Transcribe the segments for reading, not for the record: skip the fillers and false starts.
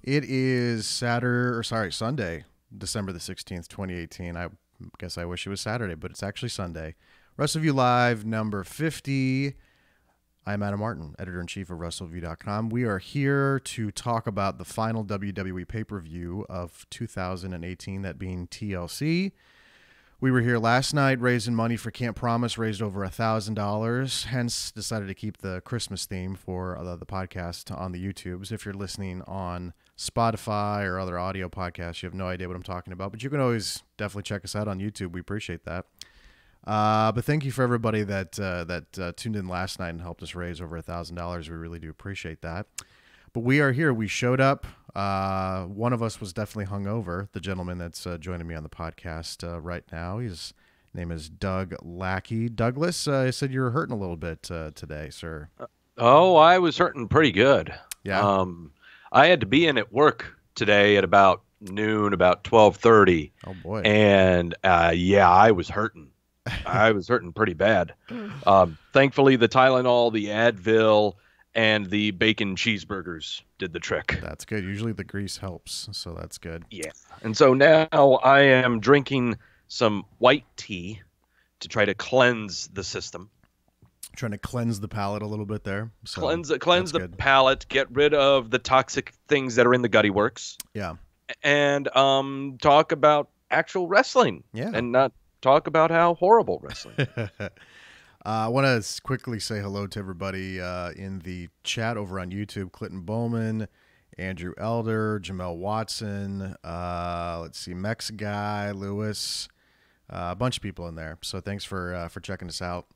It is Sunday, December the 16th, 2018. I guess I wish it was Saturday, but it's actually Sunday. Wrestleview Live number 50. I'm Adam Martin, editor-in-chief of Wrestleview.com. We are here to talk about the final WWE pay-per-view of 2018, that being TLC. We were here last night raising money for Can't Promise, raised over $1,000, hence decided to keep the Christmas theme for the podcast on the YouTubes. If you're listening on Spotify or other audio podcasts, you have no idea what I'm talking about, but you can always definitely check us out on YouTube. We appreciate that. But thank you for everybody that tuned in last night and helped us raise over $1,000. We really do appreciate that. But we are here. We showed up. One of us was definitely hungover. The gentleman that's joining me on the podcast right now, his name is Doug Lackey. Douglas, I said you were hurting a little bit today, sir. Oh, I was hurting pretty good. Yeah. I had to be in at work today at about noon, about 12:30. Oh boy. And yeah, I was hurting. I was hurting pretty bad. Thankfully, the Tylenol, the Advil, and the bacon cheeseburgers did the trick. That's good. Usually the grease helps, so that's good. Yeah. And so now I am drinking some white tea to try to cleanse the system. Trying to cleanse the palate a little bit there. So Cleanse the good. palate, get rid of the toxic things that are in the gutty works. Yeah. And talk about actual wrestling. Yeah. And not talk about how horrible wrestling is. I want to quickly say hello to everybody in the chat over on YouTube. Clinton Bowman, Andrew Elder, Jamel Watson, let's see, Mex Guy, Lewis, a bunch of people in there. So thanks for checking us out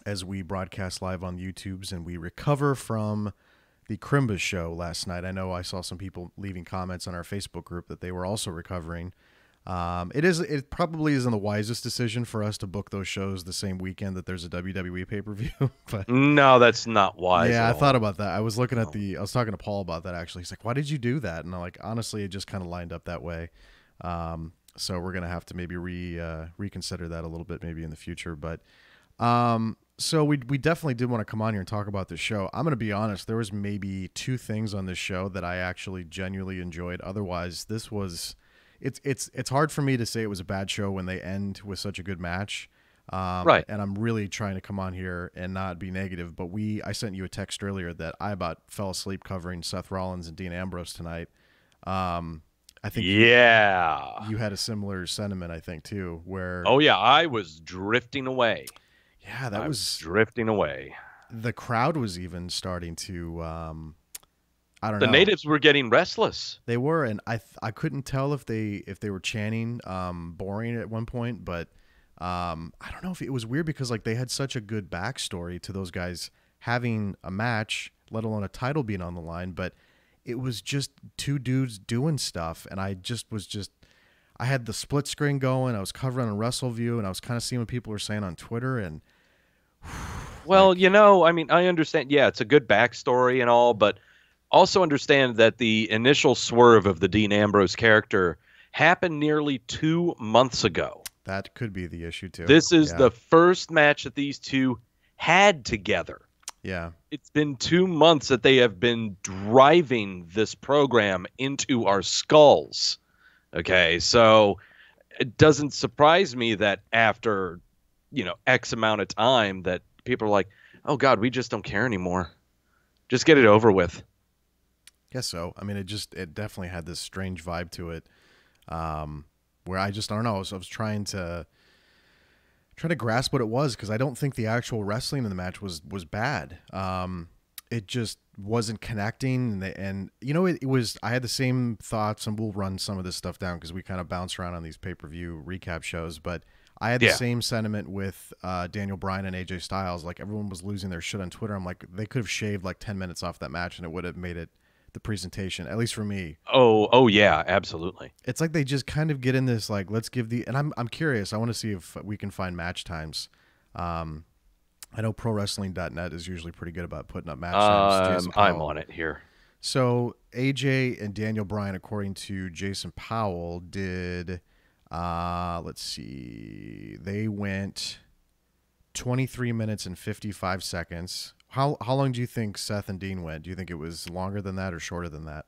as we broadcast live on YouTubes and we recover from the Crimbus show last night. I know I saw some people leaving comments on our Facebook group that they were also recovering. It probably isn't the wisest decision for us to book those shows the same weekend that there's a WWE pay-per-view. But No, that's not wise. yeah, at I all. thought about that. I was looking at I was talking to Paul about that actually. He's like, "Why did you do that?" And I'm like, honestly, it just kind of lined up that way. So we're gonna have to maybe reconsider that a little bit maybe in the future. But so we definitely did want to come on here and talk about this show. I'm gonna be honest. There was maybe two things on this show that I actually genuinely enjoyed. Otherwise, this was. It's hard for me to say it was a bad show when they end with such a good match. Right. And I'm really trying to come on here and not be negative. But I sent you a text earlier that I about fell asleep covering Seth Rollins and Dean Ambrose tonight. I think you had a similar sentiment, I think, too, where... Oh, yeah, I was drifting away. Yeah, I was drifting away. The crowd was even starting to... I don't know. The natives were getting restless. They were, and I couldn't tell if they were chanting boring at one point, but I don't know if it was weird because like they had such a good backstory to those guys having a match, let alone a title being on the line, but it was just two dudes doing stuff, and I had the split screen going, I was covering on Wrestleview, and I was kind of seeing what people were saying on Twitter, and well, I mean, I understand, yeah, it's a good backstory and all, but also understand that the initial swerve of the Dean Ambrose character happened nearly 2 months ago. That could be the issue, too. This is the first match that these two had together. Yeah. It's been 2 months that they have been driving this program into our skulls. Okay, so it doesn't surprise me that after, X amount of time that people are like, oh, God, we just don't care anymore. Just get it over with. Guess so. I mean, it definitely had this strange vibe to it, where I don't know. I was trying to grasp what it was because I don't think the actual wrestling in the match was bad. It just wasn't connecting, and it was. I had the same thoughts, and we'll run some of this stuff down because we kind of bounce around on these pay-per-view recap shows, but. I had the same sentiment with Daniel Bryan and AJ Styles. Like everyone was losing their shit on Twitter. I'm like, they could have shaved like 10 minutes off that match, and it would have made it. The presentation, at least for me. Oh yeah, absolutely. It's like they just kind of get in this like, let's give and I'm curious. I want to see if we can find match times. I know ProWrestling.net is usually pretty good about putting up match times. I'm on it here. So AJ and Daniel Bryan, according to Jason Powell, did let's see, they went 23 minutes and 55 seconds. How long do you think Seth and Dean went? Do you think it was longer than that or shorter than that?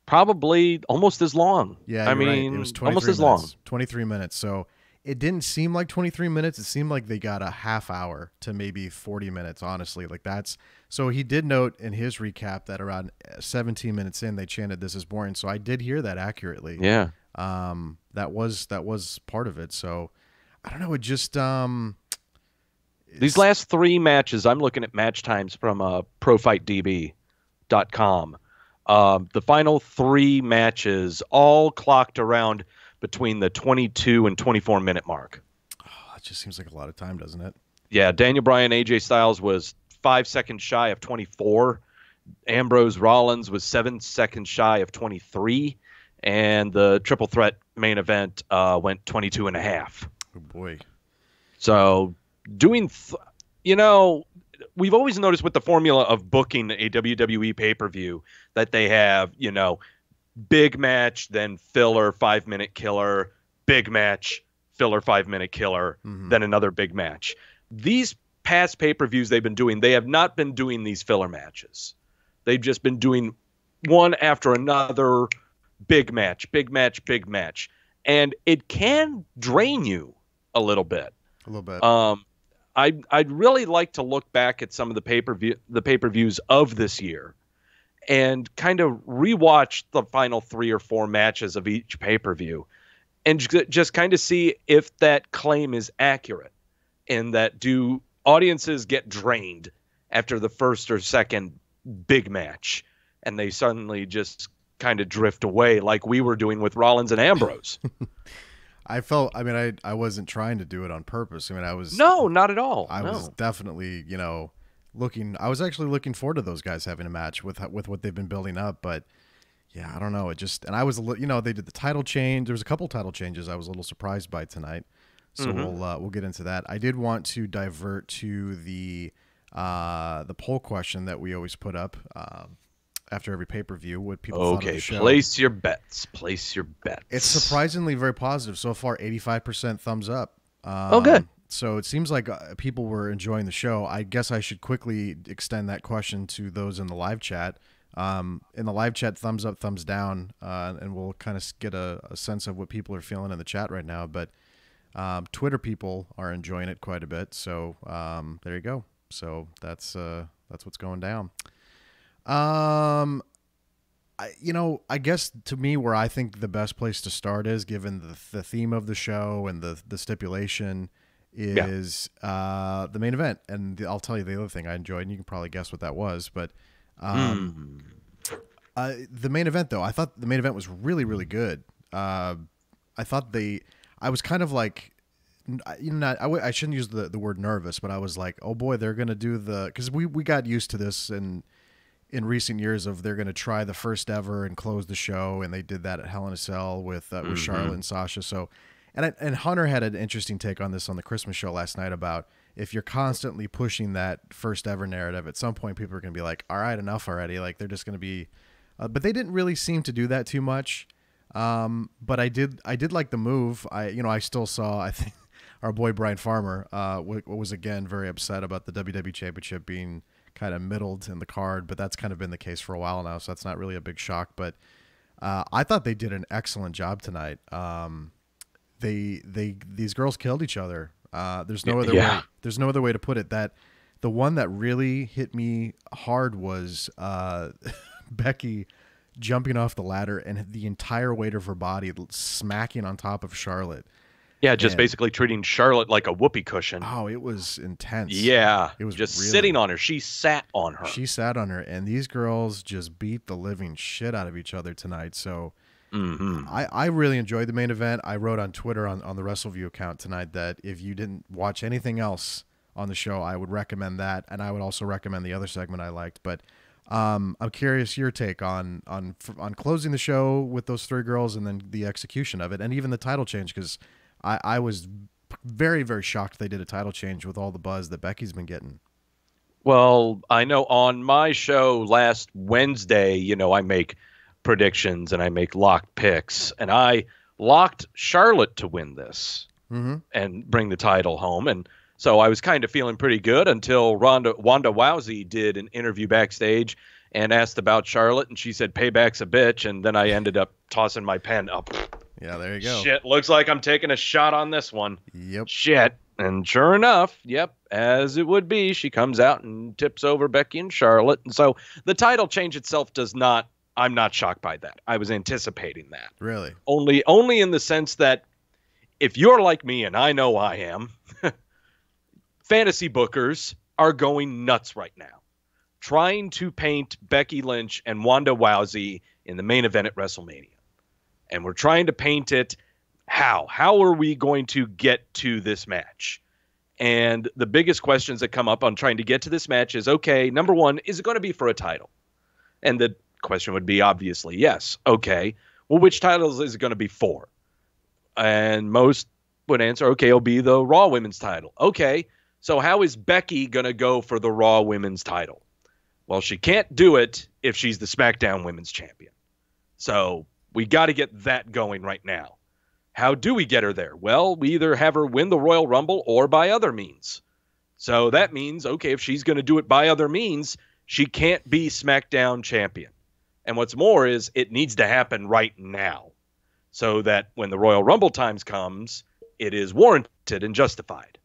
probably almost as long. Yeah, I you're right. It was mean, almost 23 as long. minutes. 23 minutes. So it didn't seem like 23 minutes. It seemed like they got a half hour to maybe 40 minutes, honestly. Like that's so he did note in his recap that around 17 minutes in they chanted "This is boring." So I did hear that accurately. Yeah. That was part of it. So I don't know, it just These last three matches, I'm looking at match times from ProFightDB.com. The final three matches all clocked around between the 22 and 24-minute mark. it just seems like a lot of time, doesn't it? Yeah, Daniel Bryan, AJ Styles was 5 seconds shy of 24. Ambrose Rollins was 7 seconds shy of 23. And the triple threat main event went 22 and a half. Oh boy. So we've always noticed with the formula of booking a WWE pay-per-view that they have, big match, then filler, 5-minute killer, big match, filler, 5-minute killer, then another big match. These past pay-per-views they've been doing, they have not been doing these filler matches. They've just been doing one after another, big match, big match, big match. And it can drain you a little bit. A little bit. I'd really like to look back at some of the pay-per-views of this year and kind of rewatch the final 3 or 4 matches of each pay-per-view and just kind of see if that claim is accurate, and that do audiences get drained after the first or second big match and they suddenly just kind of drift away like we were doing with Rollins and Ambrose. I wasn't trying to do it on purpose. I mean, No, not at all. I was definitely, I was actually looking forward to those guys having a match with what they've been building up. But yeah, I don't know. It just, and I was, they did the title change. There was a couple title changes I was a little surprised by tonight. So we'll get into that. I did want to divert to the poll question that we always put up after every pay-per-view, what people thought of the show. Place your bets. Place your bets. It's surprisingly very positive so far. 85% thumbs up. Good. So it seems like people were enjoying the show. I guess I should quickly extend that question to those in the live chat. In the live chat, thumbs up, thumbs down, and we'll kind of get a sense of what people are feeling in the chat right now. But Twitter people are enjoying it quite a bit. So there you go. So that's what's going down. I guess to me, where I think the best place to start is, given the theme of the show and the stipulation, is the main event. And I'll tell you the other thing I enjoyed, and you can probably guess what that was. But the main event, though, I thought the main event was really, really good. I thought I was kind of like, I shouldn't use the word nervous, but I was like, oh boy, they're going to do because we got used to this in recent years of they're going to try the first ever and close the show, and they did that at Hell in a Cell with Charlotte and Sasha. So, and Hunter had an interesting take on this on the Christmas show last night about if you're constantly pushing that first ever narrative, at some point people are going to be like, all right, enough already. Like they're just going to be, but they didn't really seem to do that too much. But I did like the move. I still saw, I think our boy Brian Farmer was again very upset about the WWE Championship being kind of middled in the card, but that's kind of been the case for a while now, so that's not really a big shock. But I thought they did an excellent job tonight. These girls killed each other. There's no other way. There's no other way to put it. That the one that really hit me hard was Becky jumping off the ladder and the entire weight of her body smacking on top of Charlotte. Yeah, just basically treating Charlotte like a whoopee cushion. Oh, it was intense. Yeah, it was just sitting on her. She sat on her. She sat on her, and these girls just beat the living shit out of each other tonight. So I really enjoyed the main event. I wrote on Twitter on the Wrestleview account tonight that if you didn't watch anything else on the show, I would recommend that, and I would also recommend the other segment I liked. But I'm curious your take on closing the show with those three girls and then the execution of it, and even the title change, because I was very, very shocked they did a title change with all the buzz that Becky's been getting. Well, I know on my show last Wednesday, I make predictions and I make locked picks, and I locked Charlotte to win this and bring the title home. And so I was kind of feeling pretty good until Wanda Rousey did an interview backstage and asked about Charlotte, and she said payback's a bitch, and then I ended up tossing my pen up. Yeah, there you go. Shit, looks like I'm taking a shot on this one. Yep. Shit. And sure enough, yep, as it would be, she comes out and tips over Becky and Charlotte. And so the title change itself I'm not shocked by that. I was anticipating that. Really? Only in the sense that if you're like me, and I know I am, fantasy bookers are going nuts right now, trying to paint Becky Lynch and Ronda Rousey in the main event at WrestleMania. And we're trying to paint it how? How are we going to get to this match? And the biggest questions that come up on trying to get to this match is, okay, number one, is it going to be for a title? And the question would be obviously yes. Okay, well, which titles is it going to be for? And most would answer, okay, it'll be the Raw Women's title. Okay, so how is Becky going to go for the Raw Women's title? Well, she can't do it if she's the SmackDown Women's Champion. So we got to get that going right now. How do we get her there? Well, we either have her win the Royal Rumble or by other means. So that means, okay, if she's going to do it by other means, she can't be SmackDown champion. And what's more is it needs to happen right now so that when the Royal Rumble times comes, it is warranted and justified.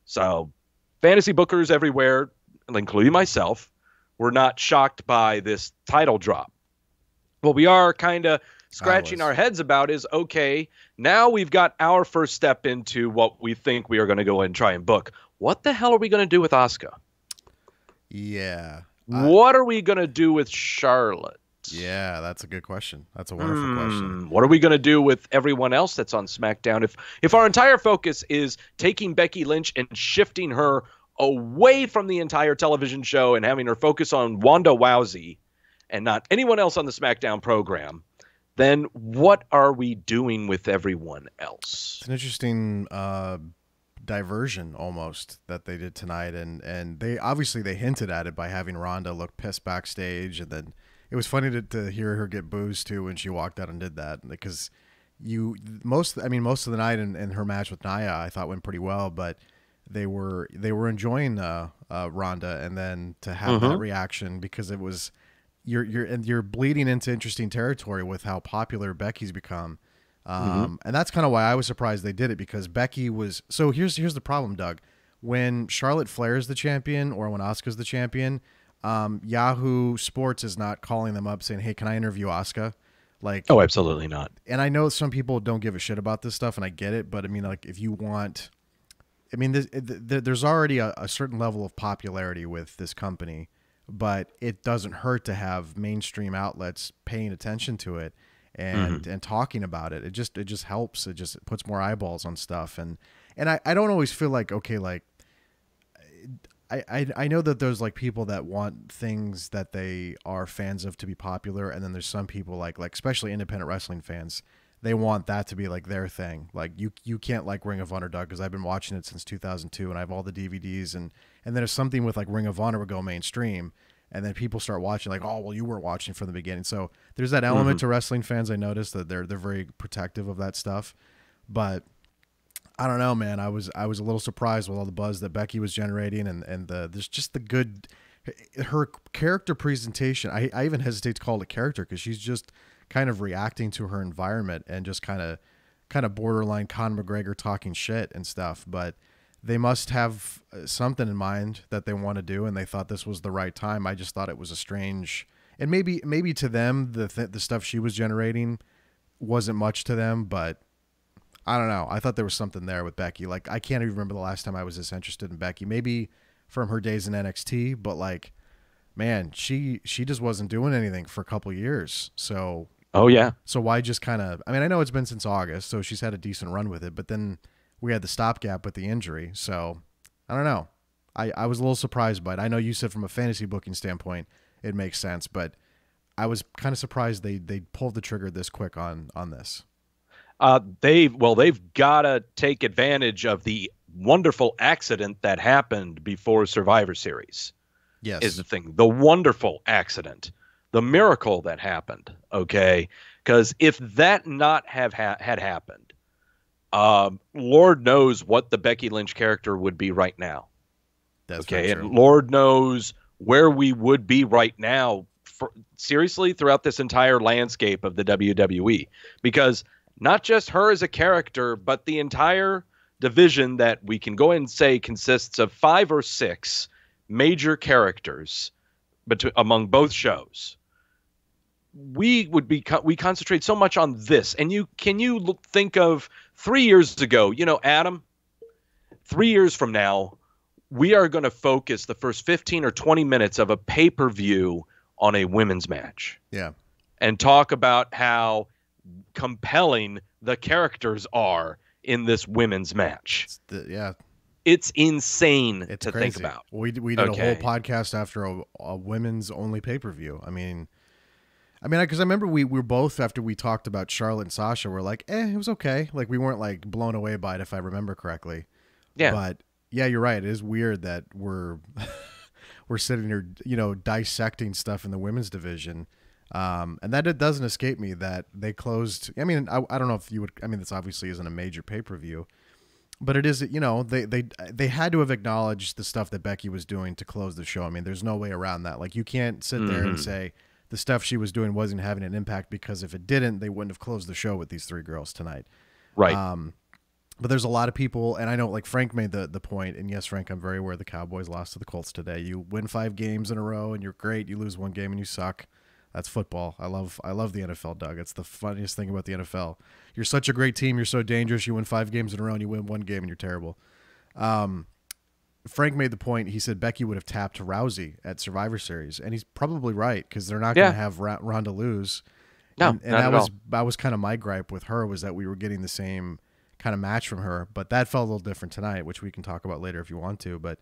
So fantasy bookers everywhere, including myself, were not shocked by this title drop. What we are kind of scratching our heads about is, okay, now we've got our first step into what we think we are going to go and try and book. What the hell are we going to do with Asuka? Yeah. What are we going to do with Charlotte? Yeah, that's a good question. That's a wonderful question. What are we going to do with everyone else that's on SmackDown? If our entire focus is taking Becky Lynch and shifting her away from the entire television show and having her focus on Ronda Rousey and not anyone else on the SmackDown program, then what are we doing with everyone else? It's an interesting diversion almost that they did tonight, and they obviously they hinted at it by having Ronda look pissed backstage, and then it was funny to hear her get boozed too when she walked out and did that, because most of the night in her match with Nia I thought went pretty well, but they were enjoying Ronda, and then to have that reaction, because it was you're bleeding into interesting territory with how popular Becky's become. And that's kind of why I was surprised they did it, because Becky was so here's the problem, Doug. When Charlotte Flair's the champion or when Asuka's the champion, Yahoo Sports is not calling them up saying, "Hey, can I interview Asuka?" Like, oh, absolutely not. And I know some people don't give a shit about this stuff, and I get it, but I mean, like, if you want, I mean, there's already a certain level of popularity with this company, but it doesn't hurt to have mainstream outlets paying attention to it and talking about it. It just helps. It puts more eyeballs on stuff. And I don't always feel like, okay, like I know that there's like people that want things that they are fans of to be popular, and then there's some people like especially independent wrestling fans, they want that to be like their thing. Like you can't like Ring of Honor, Doug, because I've been watching it since 2002 and I have all the DVDs, and then if something with like Ring of Honor would go mainstream, and then people start watching like, oh well, you were watching from the beginning. So there's that element to wrestling fans. I noticed that they're very protective of that stuff, but I don't know, man. I was a little surprised with all the buzz that Becky was generating, and there's just the good, her character presentation. I even hesitate to call it a character, because she's just kind of reacting to her environment and just kind of borderline Conor McGregor talking shit and stuff. But they must have something in mind that they want to do, and they thought this was the right time. I just thought it was a strange, and maybe to them the stuff she was generating wasn't much to them, but I don't know. I thought there was something there with Becky. Like, I can't even remember the last time I was this interested in Becky. Maybe from her days in NXT, but like, man, she just wasn't doing anything for a couple of years. So, oh yeah. So why just kind of? I mean, I know it's been since August, so she's had a decent run with it. But then we had the stopgap with the injury. So I don't know. I was a little surprised by it. I know you said from a fantasy booking standpoint it makes sense, but I was kind of surprised they pulled the trigger this quick on this. They've got to take advantage of the wonderful accident that happened before Survivor Series. Yes, is the thing. The wonderful accident, the miracle that happened. Okay, because if that not have had happened, Lord knows what the Becky Lynch character would be right now. That's okay, and Lord knows where we would be right now seriously throughout this entire landscape of the WWE, because not just her as a character, but the entire division that we can go and say consists of 5 or 6 major characters among both shows. We concentrate so much on this. And can you think of 3 years ago, Adam, 3 years from now, we are going to focus the first 15 or 20 minutes of a pay-per-view on a women's match. Yeah. And talk about how compelling the characters are in this women's match. It's insane to crazy. Think about. We did a whole podcast after a women's only pay-per-view. I mean, because I remember we were both, after we talked about Charlotte and Sasha, we're like, it was okay. Like, we weren't like blown away by it, if I remember correctly. Yeah. But yeah, you're right. It is weird that we're sitting here, dissecting stuff in the women's division. And that it doesn't escape me that they closed. I mean, I don't know if you would. I mean, this obviously isn't a major pay-per-view, but it is. They had to have acknowledged the stuff that Becky was doing to close the show. I mean, there's no way around that. Like, you can't sit there and say the stuff she was doing wasn't having an impact, because if it didn't, they wouldn't have closed the show with these 3 girls tonight. Right. But there's a lot of people, and I know, like, Frank made the point, and yes, Frank, I'm very aware the Cowboys lost to the Colts today. You win 5 games in a row, and you're great. You lose 1 game, and you suck. That's football. I love the NFL, Doug. It's the funniest thing about the NFL. You're such a great team. You're so dangerous. You win 5 games in a row, and you win 1 game, and you're terrible. Frank made the point. He said Becky would have tapped Rousey at Survivor Series, and he's probably right, because they're not going to have Ronda lose. No, and that was kind of my gripe with her, was that we were getting the same kind of match from her, but that felt a little different tonight, which we can talk about later if you want to. But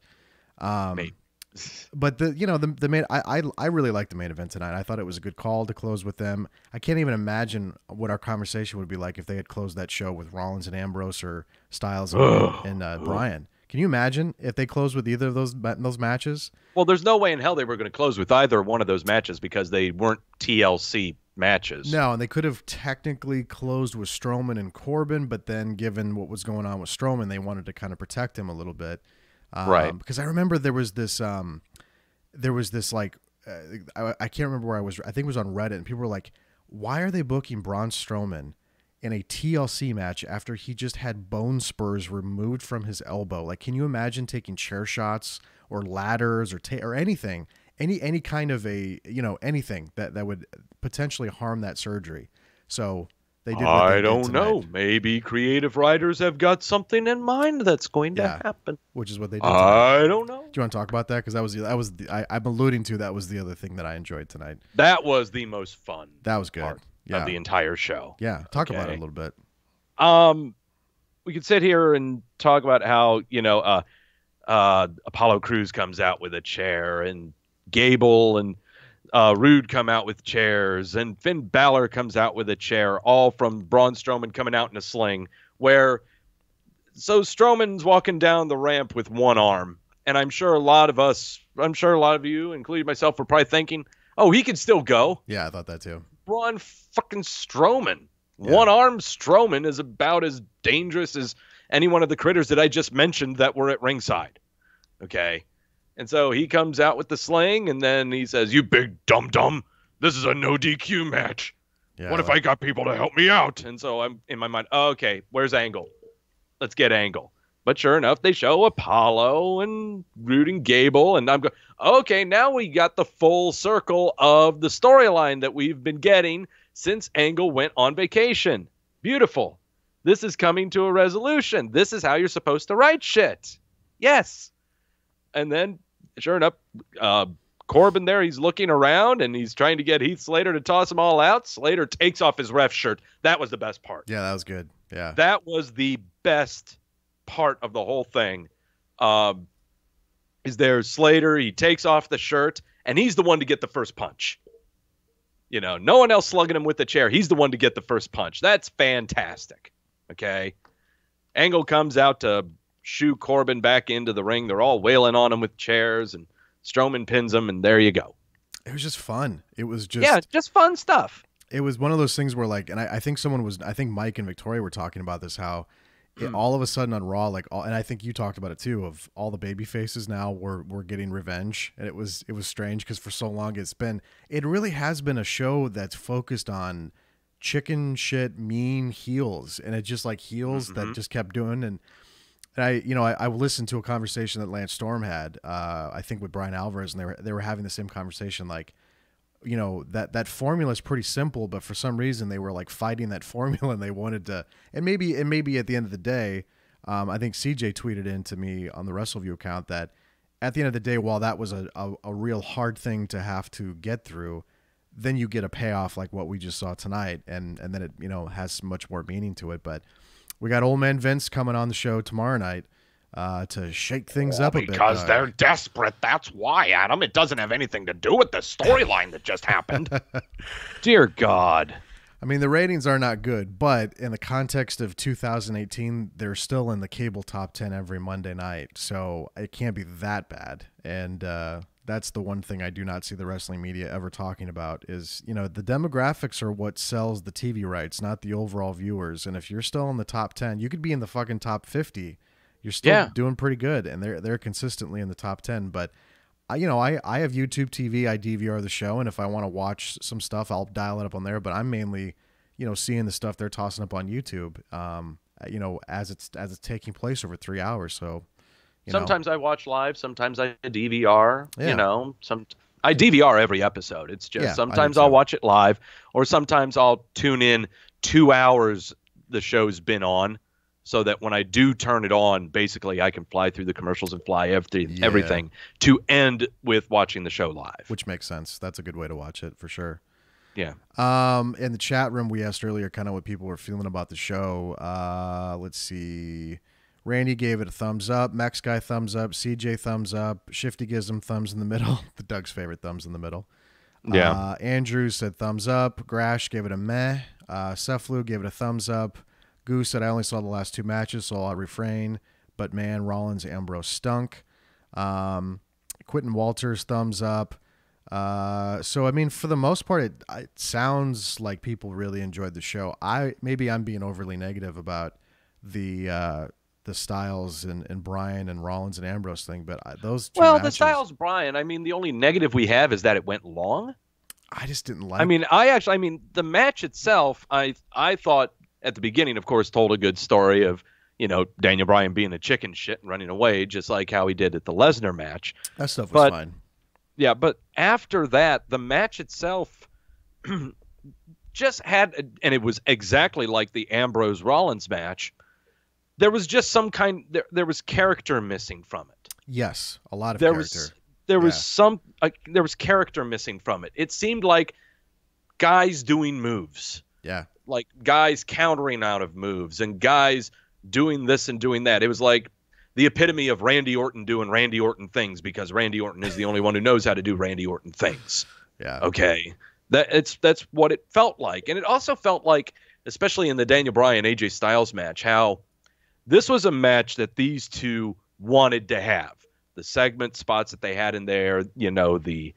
but the main, I really liked the main event tonight. I thought it was a good call to close with them. I can't even imagine what our conversation would be like if they had closed that show with Rollins and Ambrose, or Styles and Bryan. Can you imagine if they closed with either of those matches? Well, there's no way in hell they were going to close with either one of those matches, because they weren't TLC matches. No, and they could have technically closed with Strowman and Corbin, but then given what was going on with Strowman, they wanted to kind of protect him a little bit. Right. Because I remember there was this like, I can't remember where I was. I think it was on Reddit, and people were like, why are they booking Braun Strowman in a TLC match after he just had bone spurs removed from his elbow? Like, can you imagine taking chair shots or ladders or anything, any kind of anything that would potentially harm that surgery? So they did. I don't know. Maybe creative writers have got something in mind that's going to happen, which is what they did tonight. I don't know. Do you want to talk about that? Because I'm alluding to, that was the other thing that I enjoyed tonight. That was the most fun. That was good. Of the entire show. Yeah, talk about it a little bit. We could sit here and talk about how Apollo Crews comes out with a chair, and Gable and Rude come out with chairs, and Finn Balor comes out with a chair, all from Braun Strowman coming out in a sling. So Strowman's walking down the ramp with 1 arm, and I'm sure a lot of you, including myself, were probably thinking, oh, he could still go. Yeah, I thought that too. Braun fucking Strowman. Yeah. 1-armed Strowman is about as dangerous as any one of the critters that I just mentioned that were at ringside. Okay. And so he comes out with the sling, and then he says, you big dum-dum, this is a no DQ match. Yeah, what if I got people to help me out? And so I'm in my mind, okay, where's Angle? Let's get Angle. But sure enough, they show Apollo and Rude and Gable, and I'm going, okay, now we got the full circle of the storyline that we've been getting since Angle went on vacation. Beautiful. This is coming to a resolution. This is how you're supposed to write shit. Yes. And then, sure enough, Corbin there, he's looking around, and he's trying to get Heath Slater to toss them all out. Slater takes off his ref shirt. That was the best part. Yeah, that was good. Yeah. That was the best part of the whole thing. Is there Slater, he takes off the shirt, and he's the one to get the first punch. No one else slugging him with the chair. He's the one to get the first punch. That's fantastic. Okay. Angle comes out to shoo Corbin back into the ring. They're all wailing on him with chairs, and Strowman pins him, and there you go. It was just fun. It was just just fun stuff. It was one of those things where, like, and I think Mike and Victoria were talking about this, how all of a sudden on Raw, like and I think you talked about it too, of all the baby faces now were getting revenge, and it was strange because for so long it really has been a show that's focused on chicken shit mean heels, and it just like heels that just kept doing. And I listened to a conversation that Lance Storm had, I think with Brian Alvarez, and they were having the same conversation, like, that formula is pretty simple, but for some reason they were like fighting that formula, and they wanted to, and maybe at the end of the day, I think CJ tweeted in to me on the Wrestleview account that at the end of the day, while that was a real hard thing to have to get through, then you get a payoff like what we just saw tonight, and then it has much more meaning to it. But we got Old Man Vince coming on the show tomorrow night to shake things up a bit. Because they're desperate. That's why, Adam. It doesn't have anything to do with the storyline that just happened. Dear God. I mean, the ratings are not good, but in the context of 2018, they're still in the cable top 10 every Monday night. So it can't be that bad. And that's the one thing I do not see the wrestling media ever talking about is, the demographics are what sells the TV rights, not the overall viewers. And if you're still in the top 10, you could be in the fucking top 50. You're still doing pretty good, and they're consistently in the top 10. But I have YouTube TV. I DVR the show, and if I want to watch some stuff, I'll dial it up on there. But I'm mainly, seeing the stuff they're tossing up on YouTube, as it's taking place over 3 hours. So sometimes I watch live, sometimes I DVR. Yeah. I DVR every episode. It's just sometimes I'll watch it live, or sometimes I'll tune in 2 hours the show's been on, so that when I do turn it on, basically I can fly through the commercials and fly everything to end with watching the show live. Which makes sense. That's a good way to watch it for sure. Yeah. In the chat room, we asked earlier kind of what people were feeling about the show. Let's see. Randy gave it a thumbs up. Max Guy thumbs up. CJ thumbs up. Shifty gives him thumbs in the middle. The Doug's favorite thumbs in the middle. Yeah. Andrew said thumbs up. Grash gave it a meh. Seflu gave it a thumbs up. Goose said, I only saw the last 2 matches, so I'll refrain. But man, Rollins Ambrose stunk. Quentin Walters, thumbs up. So, I mean, for the most part, it sounds like people really enjoyed the show. Maybe I'm being overly negative about the Styles and Bryan and Rollins and Ambrose thing, but those two matches, the Styles Bryan, I mean, the only negative we have is that it went long. I just didn't like. I mean, the match itself, I thought at the beginning, of course, told a good story of, Daniel Bryan being a chicken shit and running away, just like how he did at the Lesnar match. That stuff was fine. Yeah, but after that, the match itself just had, and it was exactly like the Ambrose Rollins match. There was just there was character missing from it. Yes, a lot of character. There was character missing from it. It seemed like guys doing moves. Yeah. Like guys countering out of moves and guys doing this and doing that. It was like the epitome of Randy Orton doing Randy Orton things, because Randy Orton is the only one who knows how to do Randy Orton things. Yeah. Okay. That's what it felt like. And it also felt like, especially in the Daniel Bryan AJ Styles match, how this was a match that these two wanted to have. The segment spots that they had in there, the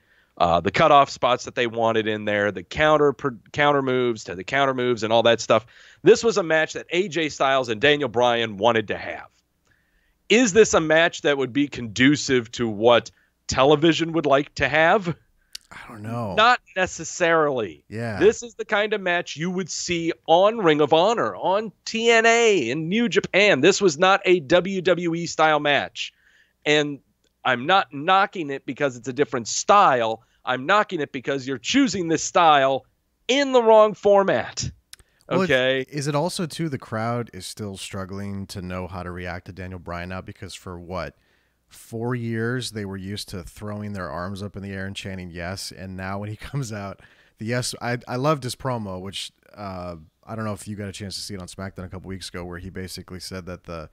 cutoff spots that they wanted in there, the counter moves to the counter moves and all that stuff. This was a match that AJ Styles and Daniel Bryan wanted to have. Is this a match that would be conducive to what television would like to have? I don't know. Not necessarily. Yeah. This is the kind of match you would see on Ring of Honor, on TNA, in New Japan. This was not a WWE style match. And I'm not knocking it because it's a different style. I'm knocking it because you're choosing this style in the wrong format. Okay. Well, is it also, too, the crowd is still struggling to know how to react to Daniel Bryan now? Because for 4 years, they were used to throwing their arms up in the air and chanting yes. And now when he comes out, the yes, I loved his promo, which I don't know if you got a chance to see it on SmackDown a couple weeks ago, where he basically said that the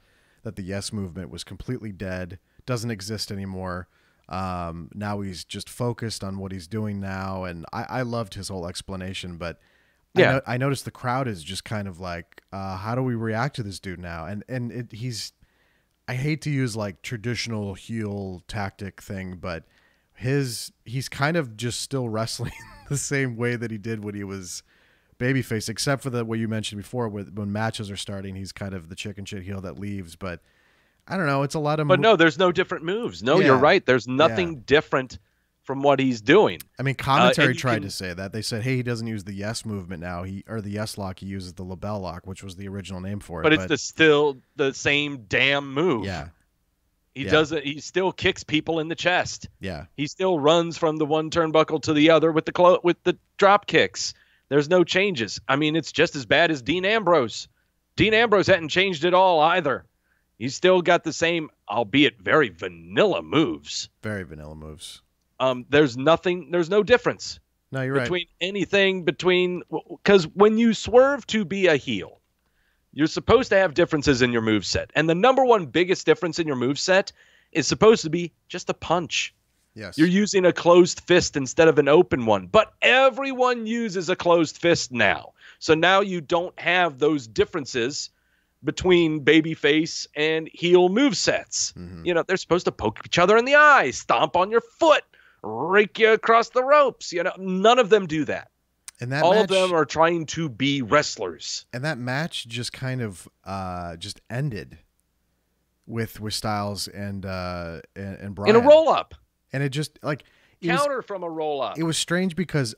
yes movement was completely dead, doesn't exist anymore. Now he's just focused on what he's doing now. And I loved his whole explanation, but yeah, I noticed the crowd is just kind of like, how do we react to this dude now? And I hate to use like traditional heel tactic thing, but he's kind of just still wrestling the same way that he did when he was babyface, except for what you mentioned before, when matches are starting, he's kind of the chicken shit heel that leaves. But I don't know. It's a lot of. But no, there's no different moves. No, Yeah. you're right. There's Yeah. nothing different from what he's doing. I mean, commentary tried to say that. They said, "Hey, he doesn't use the yes movement now. Or the yes lock. He uses the label lock, which was the original name for it." But it's still the same damn move. Yeah. He does it. He still kicks people in the chest. Yeah. He still runs from the one turnbuckle to the other with the drop kicks. There's no changes. I mean, it's just as bad as Dean Ambrose. Dean Ambrose hadn't changed at all either. He's still got the same, albeit very vanilla moves. Very vanilla moves. There's no difference. No, you're between anything because when you swerve to be a heel, you're supposed to have differences in your moveset. And the number one biggest difference in your moveset is supposed to be just a punch. Yes. You're using a closed fist instead of an open one. But everyone uses a closed fist now. So now you don't have those differences between babyface and heel movesets. Mm-hmm. You know, they're supposed to poke each other in the eye, stomp on your foot, rake you across the ropes. You know, none of them do that. And that all match, of them are trying to be wrestlers. And that match just kind of just ended with Styles and Bryan in a roll up. And it just from a roll up. It was strange because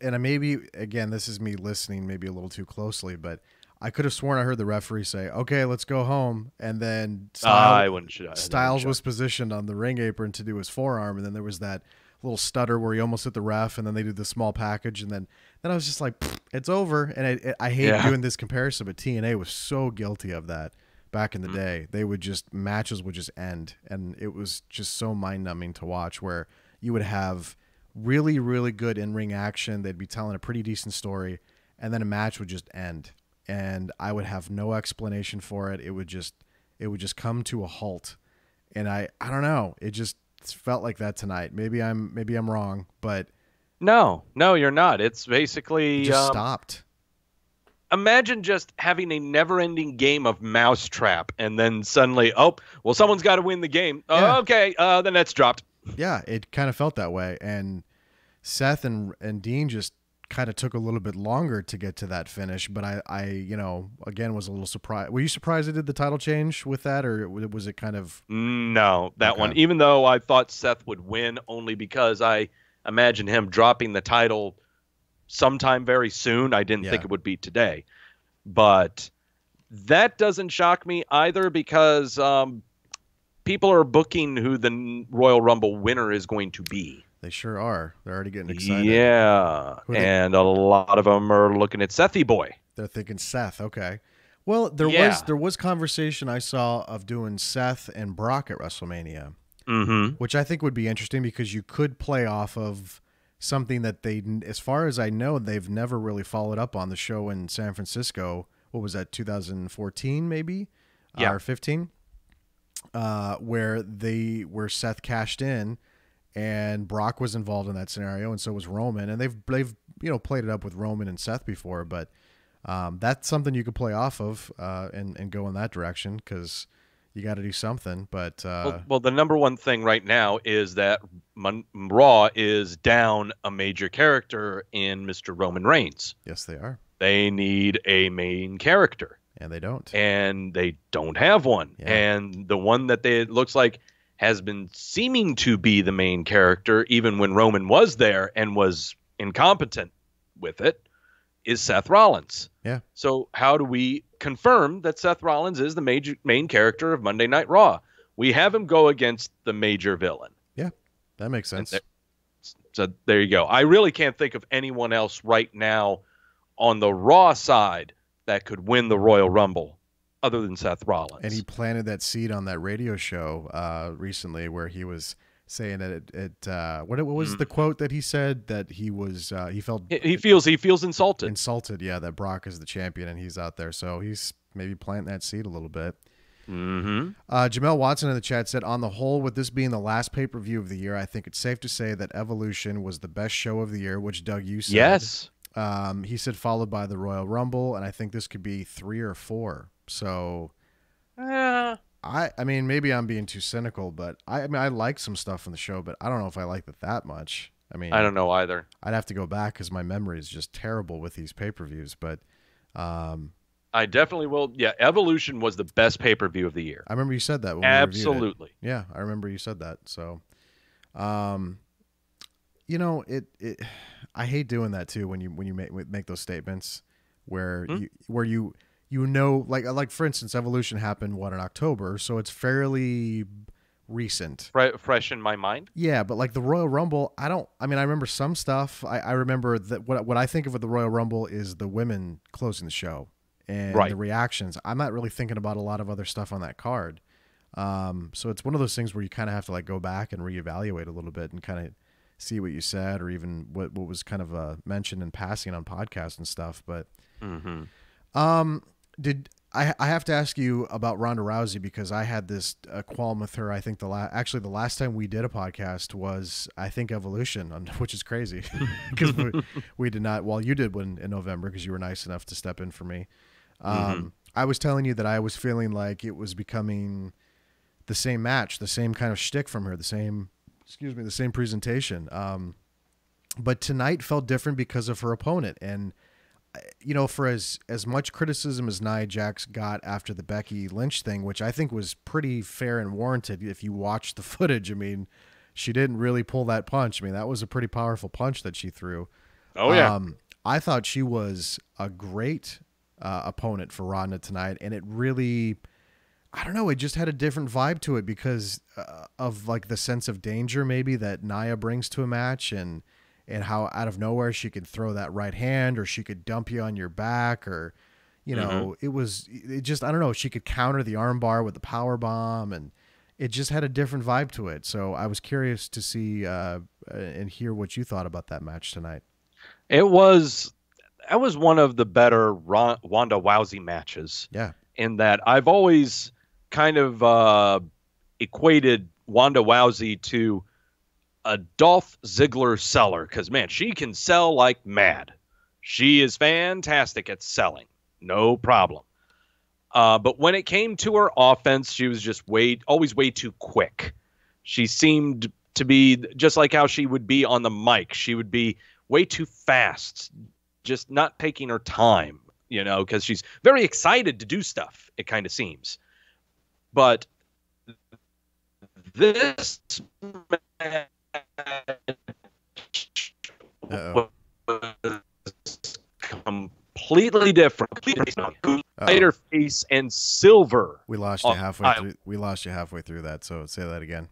maybe again, this is me listening maybe a little too closely, but I could have sworn I heard the referee say, "Okay, let's go home," and then Styles was positioned on the ring apron to do his forearm, and then there was that little stutter where he almost hit the ref, and then they did the small package, and then I was just like, it's over. And I hate doing this comparison, but TNA was so guilty of that back in the day. They would matches would just end, and it was just so mind-numbing to watch, where you would have really, really good in-ring action. They'd be telling a pretty decent story, and then a match would just end, and I would have no explanation for it. It would just come to a halt, and I don't know. It just felt like that tonight. Maybe I'm wrong, but no, you're not. It's basically just stopped. Imagine just having a never-ending game of Mousetrap, and then suddenly, someone's got to win the game. Yeah. Okay, then that's dropped. Yeah, it kind of felt that way, and Seth and Dean just kind of took a little bit longer to get to that finish, but I again was a little surprised. Were you surprised they did the title change with that, or was it kind of... No, that one, even though I thought Seth would win, only because I imagine him dropping the title sometime very soon. I didn't think it would be today, but that doesn't shock me either, because people are booking who the Royal Rumble winner is going to be. They sure are. They're already getting excited. Yeah, and a lot of them are looking at Sethy Boy. They're thinking Seth. Okay. Well, there was conversation I saw of doing Seth and Brock at WrestleMania, which I think would be interesting, because you could play off of something that they, as far as I know, they've never really followed up on, the show in San Francisco. What was that, 2014 maybe? Or 15? Where Seth cashed in, and Brock was involved in that scenario, and so was Roman. And they've played it up with Roman and Seth before, but that's something you could play off of and go in that direction, because you got to do something. But well, the number one thing right now is that Raw is down a major character in Mr. Roman Reigns. Yes, they are. They need a main character. And they don't. And they don't have one. Yeah. And the one that it looks like has been seeming to be the main character, even when Roman was there and was incompetent with it, is Seth Rollins. Yeah. So how do we confirm that Seth Rollins is the main character of Monday Night Raw? We have him go against the major villain. Yeah, that makes sense. So there you go. I really can't think of anyone else right now on the Raw side that could win the Royal Rumble other than Seth Rollins. And he planted that seed on that radio show recently, where he was saying that what was the quote that he said, that he was he feels insulted. Yeah, that Brock is the champion and he's out there, so he's maybe planting that seed a little bit. Jamel Watson in the chat said, on the whole, with this being the last pay-per-view of the year, I think it's safe to say that Evolution was the best show of the year, which Doug, you said. Yes. He said followed by the Royal Rumble, and I think this could be 3 or 4. So I mean, maybe I'm being too cynical, but I like some stuff from the show, but I don't know if I liked it that much. I mean, I don't know either. I'd have to go back because my memory is just terrible with these pay-per-views. But I definitely will. Yeah, Evolution was the best pay-per-view of the year. I remember you said that when we reviewed it. Absolutely. Yeah, I remember you said that. So, you know, I hate doing that too when you make those statements where you know, like for instance, Evolution happened in October, so it's fairly recent, Fresh in my mind. Yeah, but like the Royal Rumble, I mean, I remember some stuff. I remember that what I think of with the Royal Rumble is the women closing the show and Right. the reactions. I'm not really thinking about a lot of other stuff on that card. So it's one of those things where you kind of have to like go back and reevaluate a little bit and kind of see what you said or even what was kind of mentioned in passing on podcasts and stuff. But did I have to ask you about Ronda Rousey because I had this qualm with her. I think the last time we did a podcast was I think Evolution, which is crazy because we did not. Well, you did one in November because you were nice enough to step in for me. I was telling you that I was feeling like it was becoming the same match, the same kind of shtick from her, the same presentation. But tonight felt different because of her opponent. And, you know, for as much criticism as Nia Jax got after the Becky Lynch thing, which I think was pretty fair and warranted if you watch the footage, I mean, she didn't really pull that punch. I mean, that was a pretty powerful punch that she threw. Oh, yeah. I thought she was a great opponent for Ronda tonight, and it really, I don't know, it just had a different vibe to it because of like the sense of danger maybe that Nia brings to a match and how out of nowhere she could throw that right hand or she could dump you on your back or, you know, it just, I don't know, she could counter the arm bar with the power bomb and it just had a different vibe to it. So I was curious to see and hear what you thought about that match tonight. That was one of the better Wanda Rousey matches. Yeah. In that I've always kind of equated Wanda Rousey to a Dolph Ziggler seller because, man, she can sell like mad. She is fantastic at selling. No problem. But when it came to her offense, she was just always way too quick. She seemed to be just like how she would be on the mic. She would be way too fast, just not taking her time, you know, because she's very excited to do stuff, it kind of seems. But this match was completely different. Lighter face and silver. We lost you halfway through. We lost you halfway through that. So say that again.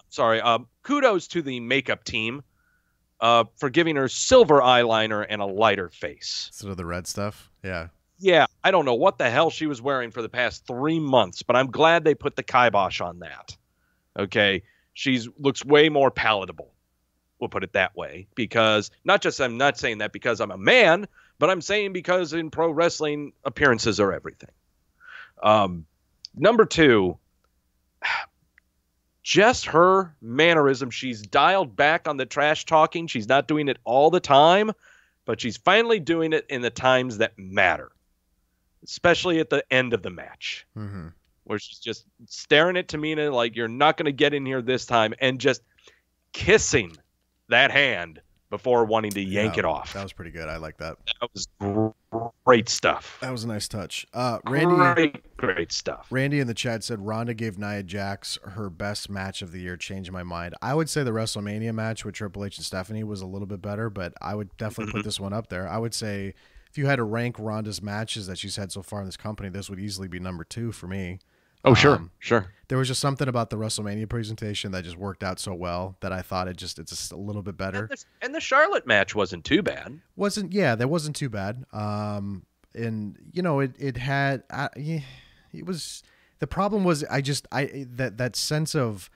Sorry. Kudos to the makeup team for giving her silver eyeliner and a lighter face. Instead of the red stuff. Yeah. Yeah. I don't know what the hell she was wearing for the past 3 months, but I'm glad they put the kibosh on that. Okay. She looks way more palatable. We'll put it that way, because I'm not saying that because I'm a man, but I'm saying because in pro wrestling, appearances are everything. Number 2, just her mannerism. She's dialed back on the trash talking. She's not doing it all the time, but she's finally doing it in the times that matter, especially at the end of the match, where she's just staring at Tamina like, you're not going to get in here this time, and just kissing that hand before wanting to yank it off. That was pretty good. I like that. That was great stuff. That was a nice touch. Randy, great stuff. Randy in the chat said Ronda gave Nia Jax her best match of the year. Changed my mind. I would say the WrestleMania match with Triple H and Stephanie was a little bit better, but I would definitely put this one up there. I would say if you had to rank Ronda's matches that she's had so far in this company, this would easily be number 2 for me. Oh, sure. There was just something about the WrestleMania presentation that just worked out so well that I thought it's just a little bit better. And the Charlotte match wasn't too bad. That wasn't too bad. And you know, it had, it was, the problem was that sense of,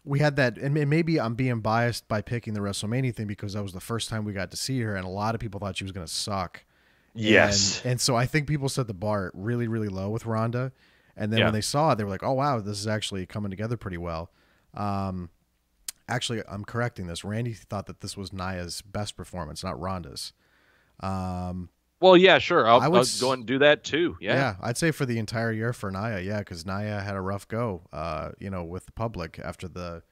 we had that, and maybe I'm being biased by picking the WrestleMania thing because that was the first time we got to see her, and a lot of people thought she was going to suck. Yes. And so I think people set the bar really, really low with Ronda. And then when they saw it, they were like, oh, wow, this is actually coming together pretty well. Actually, I'm correcting this. Randy thought that this was Nia's best performance, not Ronda's. Well, yeah, sure. I'll go and do that too. Yeah, I'd say for the entire year for Nia, because Nia had a rough go, with the public after the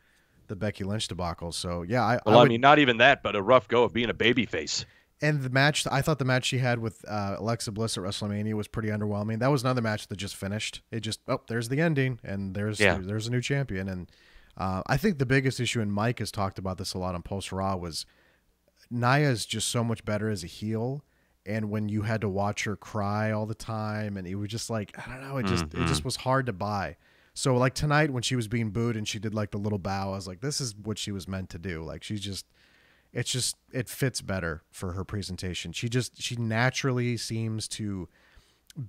the Becky Lynch debacle. So yeah, I mean, not even that, but a rough go of being a babyface. And the match, I thought the match she had with Alexa Bliss at WrestleMania was pretty underwhelming. That was another match that just finished. It just, there's the ending, and there's a new champion. And I think the biggest issue, and Mike has talked about this a lot on Post Raw, was Nia's just so much better as a heel. And when you had to watch her cry all the time, and it was just like, I don't know, it just was hard to buy. So like tonight when she was being booed and she did like the little bow, I was like, this is what she was meant to do. Like it fits better for her presentation. She naturally seems to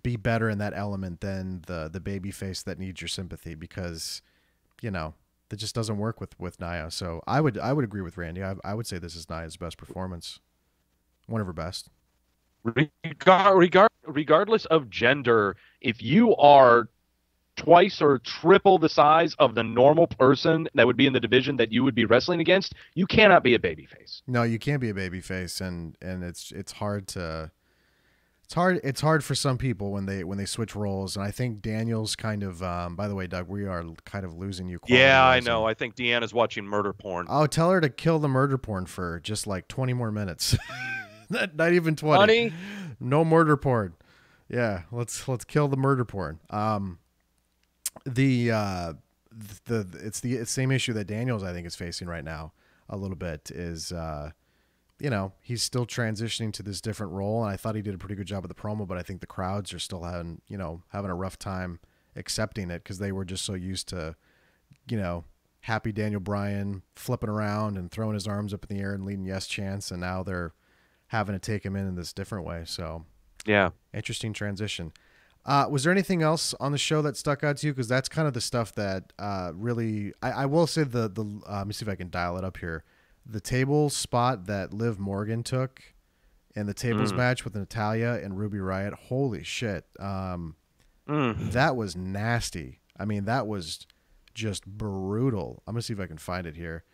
be better in that element than the baby face that needs your sympathy, because, that just doesn't work with Nia. So I would agree with Randy. I would say this is Nia's best performance. One of her best. Regardless of gender, if you are twice or triple the size of the normal person that would be in the division that you would be wrestling against, you cannot be a babyface. No, you can't be a babyface, and it's hard for some people when they switch roles. And I think Daniel's kind of by the way, Doug, we are kind of losing you. Yeah, I know. I think Deanna's watching murder porn. Oh, tell her to kill the murder porn for just like 20 more minutes. not even 20. Honey, no murder porn. Yeah, let's kill the murder porn. It's the same issue that Daniels, I think, is facing right now a little bit, is he's still transitioning to this different role, and I thought he did a pretty good job of the promo, but I think the crowds are still having a rough time accepting it, because they were just so used to happy Daniel Bryan flipping around and throwing his arms up in the air and leading yes chants, and now they're having to take him in this different way. So yeah, interesting transition. Was there anything else on the show that stuck out to you? Because that's kind of the stuff that really, I will say the let me see if I can dial it up here. The table spot that Liv Morgan took in the tables match with Natalya and Ruby Riott. Holy shit. That was nasty. I mean, that was just brutal. I'm going to see if I can find it here.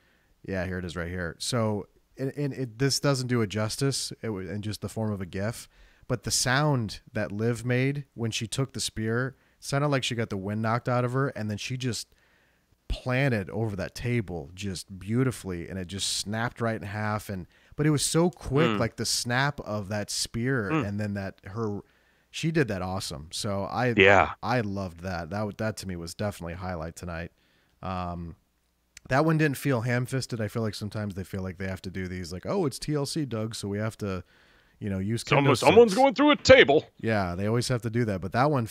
Yeah, here it is right here. So this doesn't do it justice in just the form of a GIF. But the sound that Liv made when she took the spear sounded like she got the wind knocked out of her, and then she just planted over that table just beautifully, and it just snapped right in half. But it was so quick, like the snap of that spear, and then she did that awesome. So I loved that. That to me was definitely a highlight tonight. That one didn't feel ham-fisted. I feel like sometimes they feel like they have to do these, like, oh, it's TLC, Doug, so we have to use someone's going through a table. Yeah, they always have to do that. But that one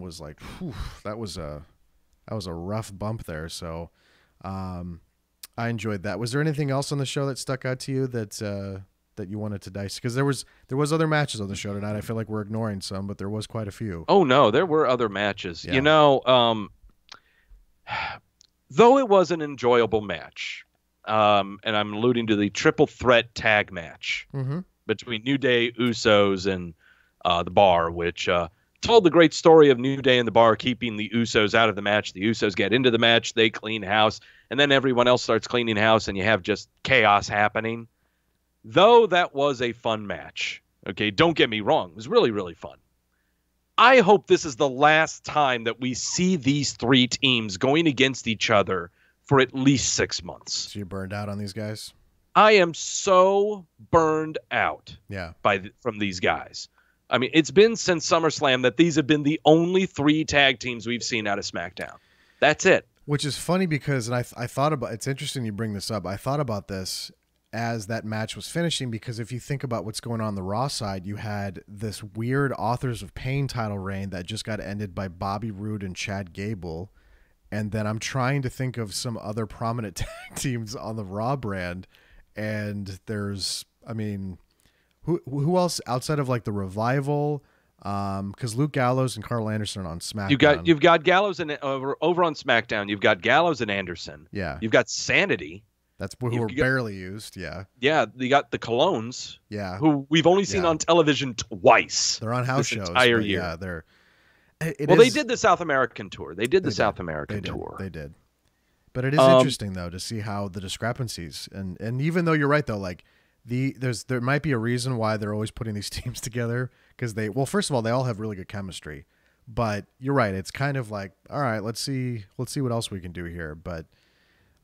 was like, whew, that was a rough bump there. So I enjoyed that. Was there anything else on the show that stuck out to you that you wanted to dice? Because there was other matches on the show tonight. I feel like we're ignoring some, but there was quite a few. Oh no, there were other matches. Yeah. Though it was an enjoyable match, and I'm alluding to the triple threat tag match. Mm-hmm. Between New Day, Usos, and the Bar, which told the great story of New Day and the Bar keeping the Usos out of the match. The Usos get into the match, they clean house, and then everyone else starts cleaning house, and you have just chaos happening. Though that was a fun match, okay, don't get me wrong, it was really, really fun. I hope this is the last time that we see these three teams going against each other for at least 6 months. So you're burned out on these guys? I am so burned out from these guys. I mean, it's been since SummerSlam that these have been the only three tag teams we've seen out of SmackDown. That's it. Which is funny because, and I thought about, it's interesting you bring this up. I thought about this as that match was finishing, because if you think about what's going on the Raw side, you had this weird Authors of Pain title reign that just got ended by Bobby Roode and Chad Gable. And then I'm trying to think of some other prominent tag teams on the Raw brand. And there's, I mean, who else outside of like the Revival? Because Luke Gallows and Carl Anderson are on SmackDown. You've got Gallows and over on SmackDown. You've got Gallows and Anderson. Yeah. You've got Sanity. That's who are barely used. Yeah. Yeah. You got the Colognes. Yeah. Who we've only seen on television twice. They're on house shows. Entire year. Yeah. They're. They did the South American tour. They did the South American tour. They did. But it is interesting though to see how the discrepancies, and even though you're right though, like there might be a reason why they're always putting these teams together, because first of all, they all have really good chemistry, but you're right, it's kind of like, all right, let's see what else we can do here. But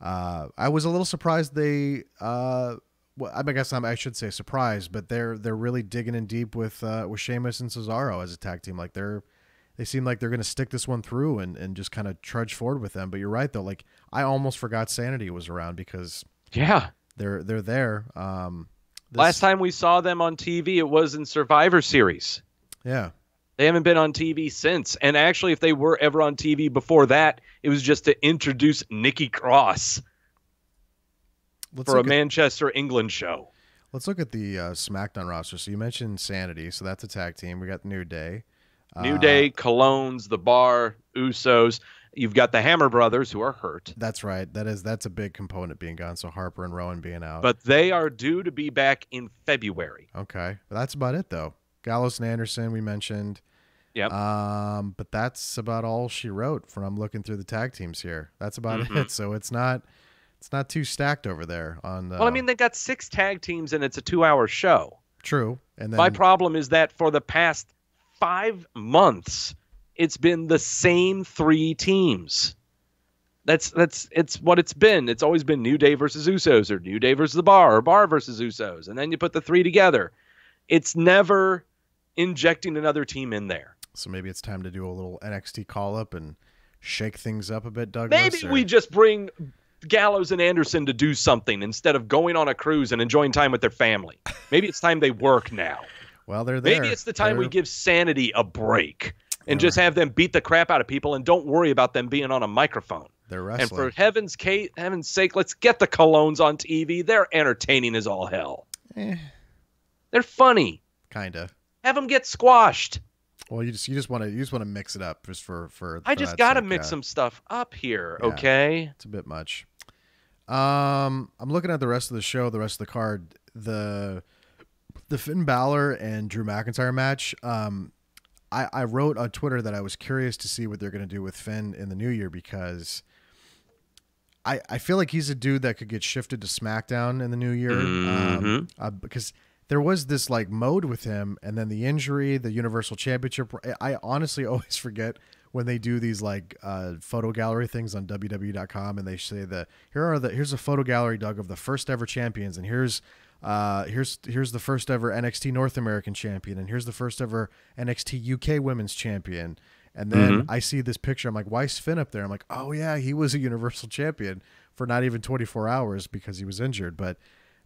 I was a little surprised they. Well, I guess I should say surprised, but they're really digging in deep with Sheamus and Cesaro as a tag team. Like they seem like they're going to stick this one through and just kind of trudge forward with them. But you're right though. Like I almost forgot Sanity was around because they're there. Last time we saw them on TV, it was in Survivor Series. Yeah. They haven't been on TV since. And actually, if they were ever on TV before that, it was just to introduce Nikki Cross for a Manchester, England show. Let's look at the SmackDown roster. So you mentioned Sanity, so that's a tag team. We got New Day. New Day, Colognes, The Bar, Usos. You've got the Hammer Brothers, who are hurt. That's right. That's a big component being gone. So Harper and Rowan being out. But they are due to be back in February. Okay. But that's about it, though. Gallows and Anderson, we mentioned. Yep. But that's about all she wrote from looking through the tag teams here. That's about it. So it's not too stacked over there on Well, I mean, they got 6 tag teams and it's a 2-hour show. True. And then my problem is that for the past 5 months, it's been the same 3 teams. It's what it's been. It's always been New Day versus Usos or New Day versus the Bar or Bar versus Usos. And then you put the 3 together. It's never injecting another team in there. So maybe it's time to do a little NXT call-up and shake things up a bit, Douglas. Maybe we just bring Gallows and Anderson to do something instead of going on a cruise and enjoying time with their family. Maybe it's time they work now. Well, they're there. Maybe it's the time we give Sanity a break and just have them beat the crap out of people and don't worry about them being on a microphone. They're wrestling. And for heaven's sake, let's get the Colognes on TV. They're entertaining as all hell. They're funny. Kinda. Have them get squashed. Well, you just want to mix it up just for I just got to mix some stuff up here, okay? It's a bit much. I'm looking at the rest of the show, the rest of the card, the Finn Balor and Drew McIntyre match. I wrote on Twitter that I was curious to see what they're going to do with Finn in the new year because I feel like he's a dude that could get shifted to SmackDown in the new year because there was this like mode with him and then the injury, the Universal Championship. I honestly always forget when they do these like photo gallery things on WWE.com and they say that here's a photo gallery, Doug, of the first ever champions and here's the first ever NXT North American champion and here's the first ever NXT UK Women's champion. And then I see this picture. I'm like, why is Finn up there? I'm like, oh yeah, he was a Universal champion for not even 24 hours because he was injured. But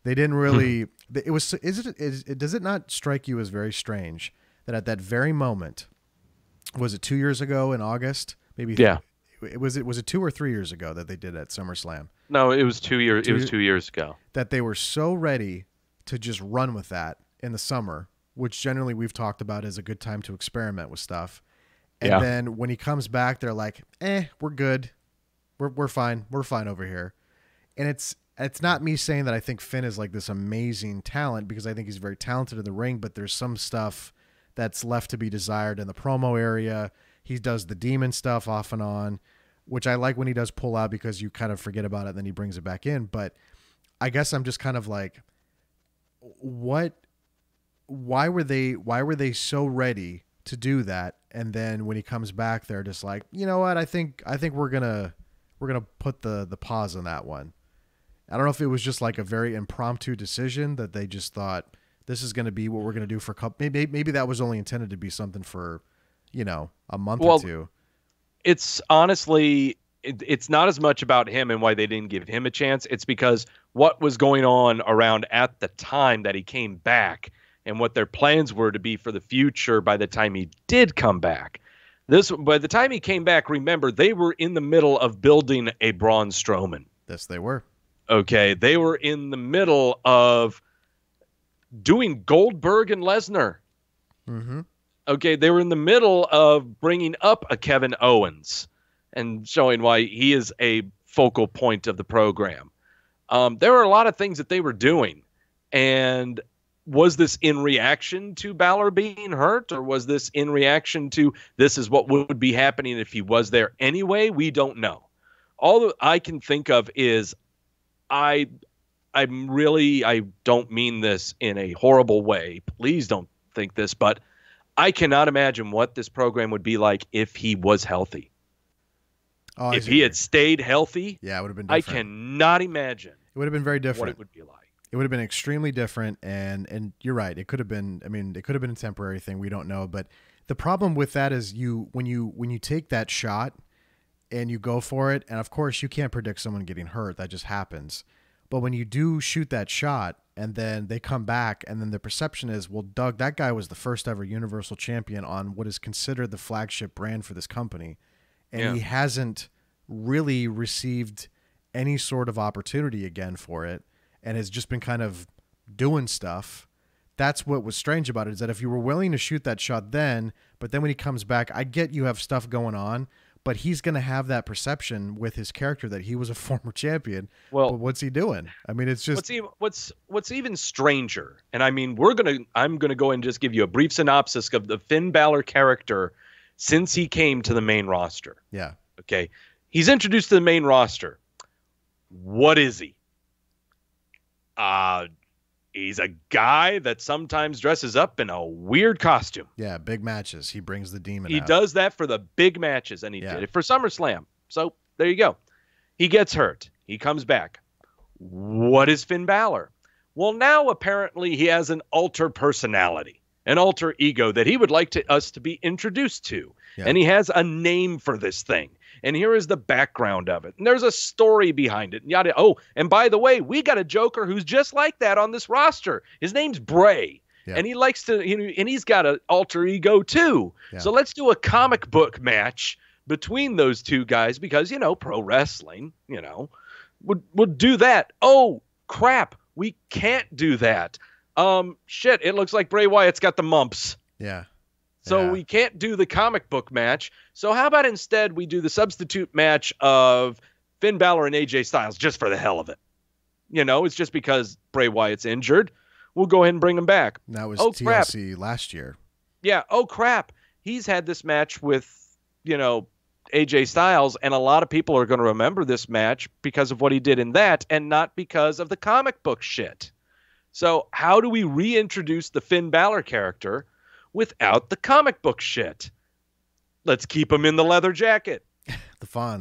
they didn't really. It was. Does it not strike you as very strange that at that very moment, was it 2 years ago in August? Maybe. Yeah. Was it 2 or 3 years ago that they did at SummerSlam? No, it was 2 years. It was 2 years ago. That they were so ready to just run with that in the summer, which generally we've talked about as a good time to experiment with stuff. And then when he comes back, they're like, we're good. We're fine. We're fine over here. And it's not me saying that I think Finn is like this amazing talent because I think he's very talented in the ring, but there's some stuff that's left to be desired in the promo area. He does the demon stuff off and on, which I like when he does pull out because you kind of forget about it and then he brings it back in. But I guess I'm just kind of like, why were they so ready to do that? And then when he comes back, they're just like, you know what? I think we're gonna put the pause on that one. I don't know if it was just like a very impromptu decision that they just thought this is going to be what we're going to do for a couple. Maybe that was only intended to be something for, a month or two. It's honestly, it's not as much about him and why they didn't give him a chance. It's because what was going on around at the time that he came back and what their plans were to be for the future by the time he did come back. By the time he came back, remember, they were in the middle of building a Braun Strowman. Yes, they were. Okay, they were in the middle of doing Goldberg and Lesnar. Mm-hmm. Okay, they were in the middle of bringing up a Kevin Owens and showing why he is a focal point of the program. There were a lot of things that they were doing. And was this in reaction to Balor being hurt, or was this in reaction to this is what would be happening if he was there anyway? We don't know. All that I can think of is I don't mean this in a horrible way. Please don't think this, but I cannot imagine what this program would be like if he was healthy. Oh, if he had stayed healthy, yeah, it would have been I different. cannot imagine It would have been very what different. it would be like. It would have been extremely different, and you're right. It could have been. I mean, it could have been a temporary thing. We don't know, but the problem with that is when you take that shot and you go for it, and of course you can't predict someone getting hurt. That just happens. But when you do shoot that shot and then they come back and then the perception is, well, Doug, that guy was the first ever Universal Champion on what is considered the flagship brand for this company, and he hasn't really received any sort of opportunity again for it, and has just been kind of doing stuff. That's what was strange about it, is that if you were willing to shoot that shot then, but then when he comes back, I get you have stuff going on, but he's going to have that perception with his character that he was a former champion. Well, but what's he doing? I mean, it's just what's even stranger. And I mean, I'm gonna go and just give you a brief synopsis of the Finn Balor character since he came to the main roster. Yeah. Okay. He's introduced to the main roster. What is he? He's a guy that sometimes dresses up in a weird costume. Yeah, big matches. He brings the demon He out. does that for the big matches, and he did it for SummerSlam. So there you go. He gets hurt. He comes back. What is Finn Balor? Well, now apparently he has an alter personality, an alter ego that he would like us to be introduced to. Yeah. And he has a name for this thing. And here is the background of it. And there's a story behind it. Yada. Oh, and by the way, we got a Joker who's just like that on this roster. His name's Bray. Yeah. And he likes to, and he's got an alter ego too. Yeah. So let's do a comic book match between those two guys because, pro wrestling, would do that. Oh, crap. We can't do that. Shit, it looks like Bray Wyatt's got the mumps. Yeah. So we can't do the comic book match. So how about instead we do the substitute match of Finn Balor and AJ Styles just for the hell of it? It's just because Bray Wyatt's injured. We'll go ahead and bring him back. That was TLC last year. Yeah. Oh, crap. He's had this match with, AJ Styles, and a lot of people are going to remember this match because of what he did in that and not because of the comic book shit. So how do we reintroduce the Finn Balor character without the comic book shit? Let's keep him in the leather jacket. The Fonz.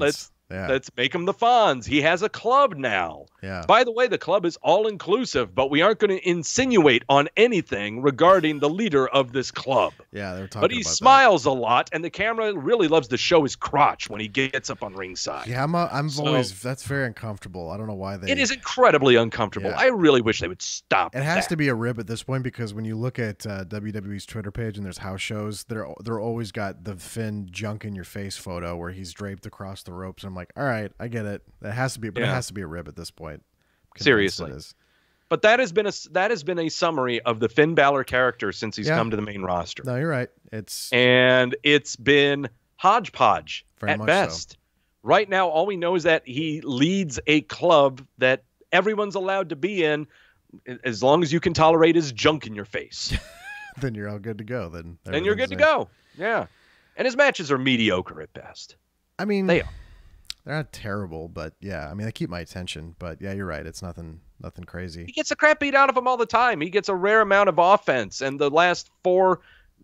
Let's make him the Fonz. He has a club now. Yeah. By the way, the club is all inclusive, but we aren't going to insinuate on anything regarding the leader of this club. Yeah, they're talking But he smiles a lot, and the camera really loves to show his crotch when he gets up on ringside. Yeah, I'm always, that's very uncomfortable. I don't know why it is incredibly uncomfortable. Yeah. I really wish they would stop. It has to be a rib at this point because when you look at WWE's Twitter page and there's house shows, they're always got the Finn junk in your face photo where he's draped across the ropes. And I'm like, all right, I get it. It has to be, but it has to be a rib at this point. Seriously. But that has been a summary of the Finn Balor character since he's come to the main roster. No, you're right. It's been hodgepodge at best. So. Right now, all we know is that he leads a club that everyone's allowed to be in as long as you can tolerate his junk in your face. Then you're all good to go. Then you're good to go. Yeah. And his matches are mediocre at best. I mean, they are. They're not terrible, but yeah, I mean, they keep my attention. But yeah, you're right. It's nothing crazy. He gets the crap beat out of him all the time. He gets a rare amount of offense, and the last four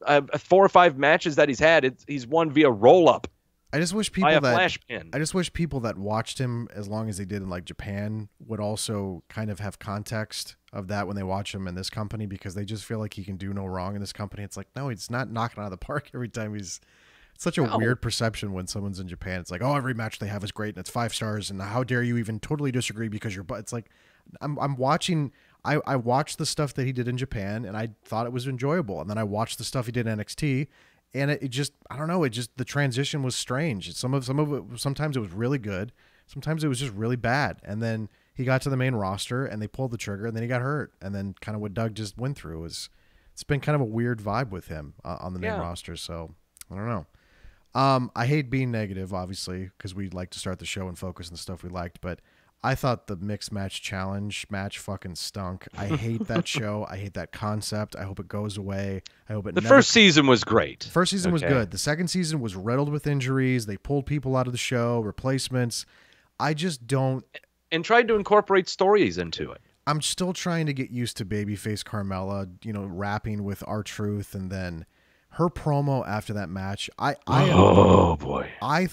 or five matches that he's had, he's won via roll up. I just wish people flash pin. I just wish people that watched him as long as they did in like Japan would also kind of have context of that when they watch him in this company, because they just feel like he can do no wrong in this company. It's like, no, he's not knocking out of the park every time. It's such a weird perception when someone's in Japan. It's like, oh, every match they have is great and it's 5 stars, and how dare you even totally disagree because you're. But it's like, I'm watching. I watched the stuff that he did in Japan and I thought it was enjoyable, and then I watched the stuff he did in NXT. And it just, I don't know, the transition was strange. Some of it, sometimes it was really good. Sometimes it was just really bad. And then he got to the main roster and they pulled the trigger and then he got hurt. And then kind of what Doug just went through it's been kind of a weird vibe with him on the main roster. So I don't know. I hate being negative, obviously, because we like to start the show and focus on the stuff we liked, but I thought the mixed match challenge match fucking stunk. I hate that show. I hate that concept. I hope it goes away. I hope it The first season was great. First season was good. The second season was riddled with injuries. They pulled people out of the show, replacements. I just don't. And tried to incorporate stories into it. I'm still trying to get used to babyface Carmella, rapping with R-Truth, and then her promo after that match, Oh boy. I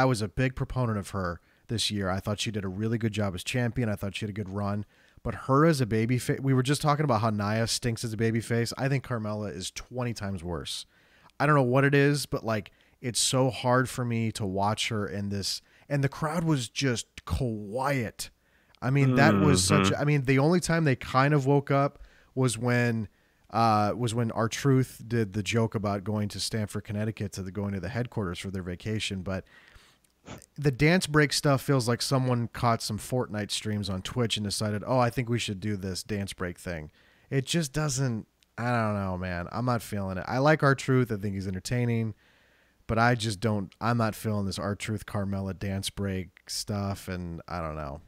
was a big proponent of her this year. I thought she did a really good job as champion. I thought she had a good run. But her as a babyface, we were just talking about how Nia stinks as a babyface. I think Carmella is 20 times worse. I don't know what it is, but like it's so hard for me to watch her in this. And the crowd was just quiet. I mean, that was such. I mean, the only time they kind of woke up was when R-Truth did the joke about going to Stamford, Connecticut, going to the headquarters for their vacation. But the dance break stuff feels like someone caught some Fortnite streams on Twitch and decided, oh, I think we should do this dance break thing. It just doesn't. I don't know, man. I'm not feeling it. I like R-Truth. I think he's entertaining. But I just don't. I'm not feeling this R-Truth Carmella dance break stuff, and I don't know.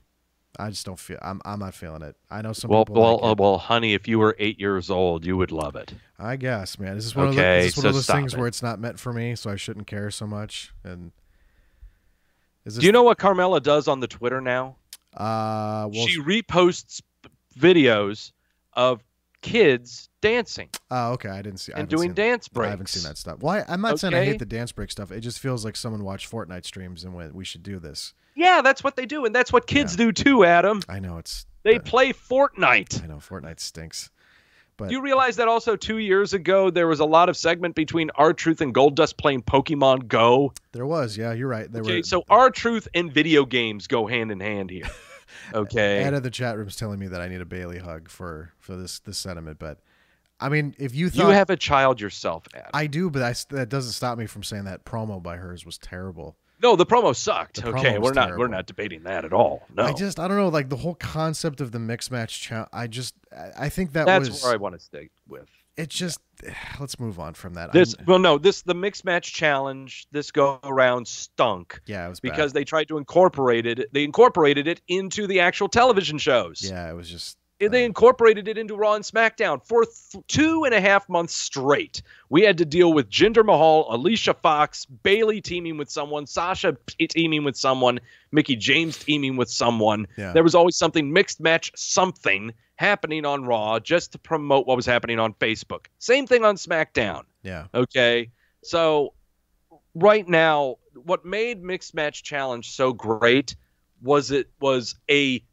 I just don't feel. I'm not feeling it. I know some people. Like well, honey, if you were 8 years old, you would love it. I guess, man. Is this one of those things where it's not meant for me, so I shouldn't care so much? And do you know what Carmella does on the Twitter now? Well, she reposts videos of kids dancing. Oh, okay. I didn't see. And doing dance breaks. I haven't seen that stuff. Well, I'm not saying I hate the dance break stuff. It just feels like someone watched Fortnite streams and went, "We should do this." Yeah, that's what they do, and that's what kids do too, Adam. I know they play Fortnite. I know Fortnite stinks. But do you realize that also 2 years ago there was a lot of segment between R-Truth and Goldust playing Pokemon Go? There was, yeah, you're right. So R-Truth and video games go hand in hand here. Okay. Ed of the chat room's telling me that I need a Bailey hug for this sentiment, but I mean, if you thought you have a child yourself, Adam. I do, but that doesn't stop me from saying that promo by hers was terrible. No, the promo sucked. We're not debating that at all. No, I don't know, like the whole concept of the mixed match challenge. I think that's where I want to stay with. It's just let's move on from that. The mixed match challenge this go around stunk. Yeah, it was because bad. They tried to incorporate it. They incorporated it into the actual television shows. Yeah, it was just. They incorporated it into Raw and SmackDown for 2.5 months straight. We had to deal with Jinder Mahal, Alicia Fox, Bayley teaming with someone, Sasha teaming with someone, Mickie James teaming with someone. Yeah. There was always something mixed match, something happening on Raw just to promote what was happening on Facebook. Same thing on SmackDown. Yeah. Okay. So right now, what made Mixed Match Challenge so great was it was a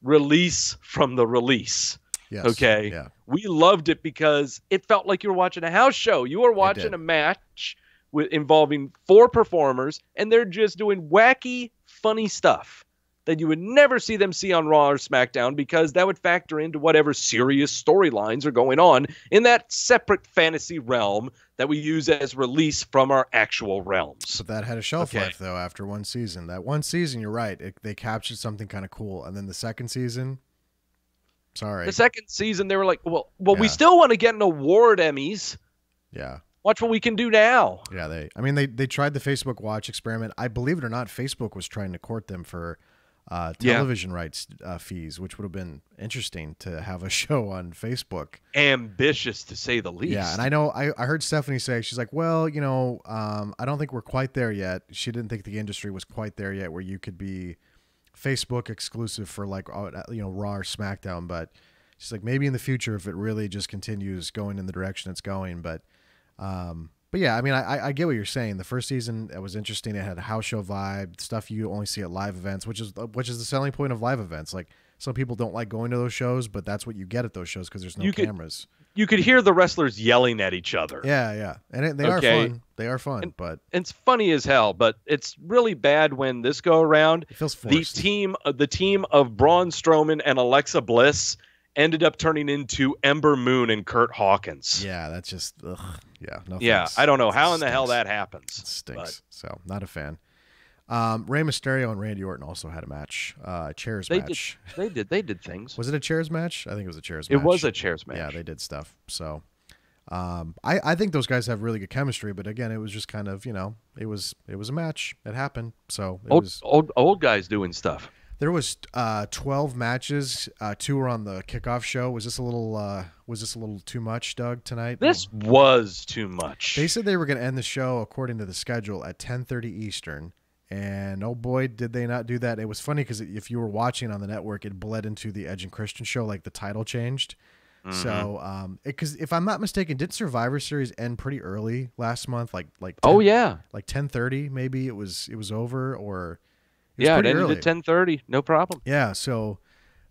release from the release. Yes. Okay. Yeah. We loved it because it felt like you were watching a house show. You were watching a match involving 4 performers, and they're just doing wacky, funny stuff that you would never see them see on Raw or SmackDown because that would factor into whatever serious storylines are going on in that separate fantasy realm that we use as release from our actual realms. But that had a shelf life, though, after one season. That one season, you're right, they captured something kind of cool. And then the second season, sorry. The second season, they were like, well, we still want to get an award, Emmys. Yeah. Watch what we can do now. Yeah, they tried the Facebook Watch experiment. I believe it or not, Facebook was trying to court them for television rights fees, which would have been interesting to have a show on Facebook. Ambitious, to say the least. Yeah, and I know I heard Stephanie say, she's like, well, I don't think we're quite there yet. She didn't think the industry was quite there yet where you could be Facebook exclusive for like, Raw or SmackDown. But she's like, maybe in the future if it really just continues going in the direction it's going. But yeah, I mean, I get what you're saying. The first season, it was interesting. It had a house show vibe, stuff you only see at live events, which is the selling point of live events. Like some people don't like going to those shows, but that's what you get at those shows because there's no cameras. You could hear the wrestlers yelling at each other. Yeah, and they are fun. They are fun, but it's funny as hell. But it's really bad when this go around. It feels forced. The team of Braun Strowman and Alexa Bliss ended up turning into Ember Moon and Kurt Hawkins. Yeah, that's just ugh. Yeah, no. Yeah, thanks. I don't know how in the hell that happens. It stinks. So not a fan. Rey Mysterio and Randy Orton also had a match, chairs match. They did things. Was it a chairs match? I think it was a chairs match. It was a chairs match. Yeah, they did stuff. So, I think those guys have really good chemistry. But again, it was just kind of it was a match. It happened. So old guys doing stuff. There was 12 matches. 2 were on the kickoff show. Was this a little too much, Doug, tonight? This was too much. They said they were going to end the show according to the schedule at 10:30 Eastern, and oh boy, did they not do that. It was funny because if you were watching on the network, it bled into the Edge and Christian show, like the title changed. So, because if I'm not mistaken, did Survivor Series end pretty early last month? Like 10, Oh yeah, like 10:30 maybe it was over, or it ended early. at 10:30. No problem. Yeah, so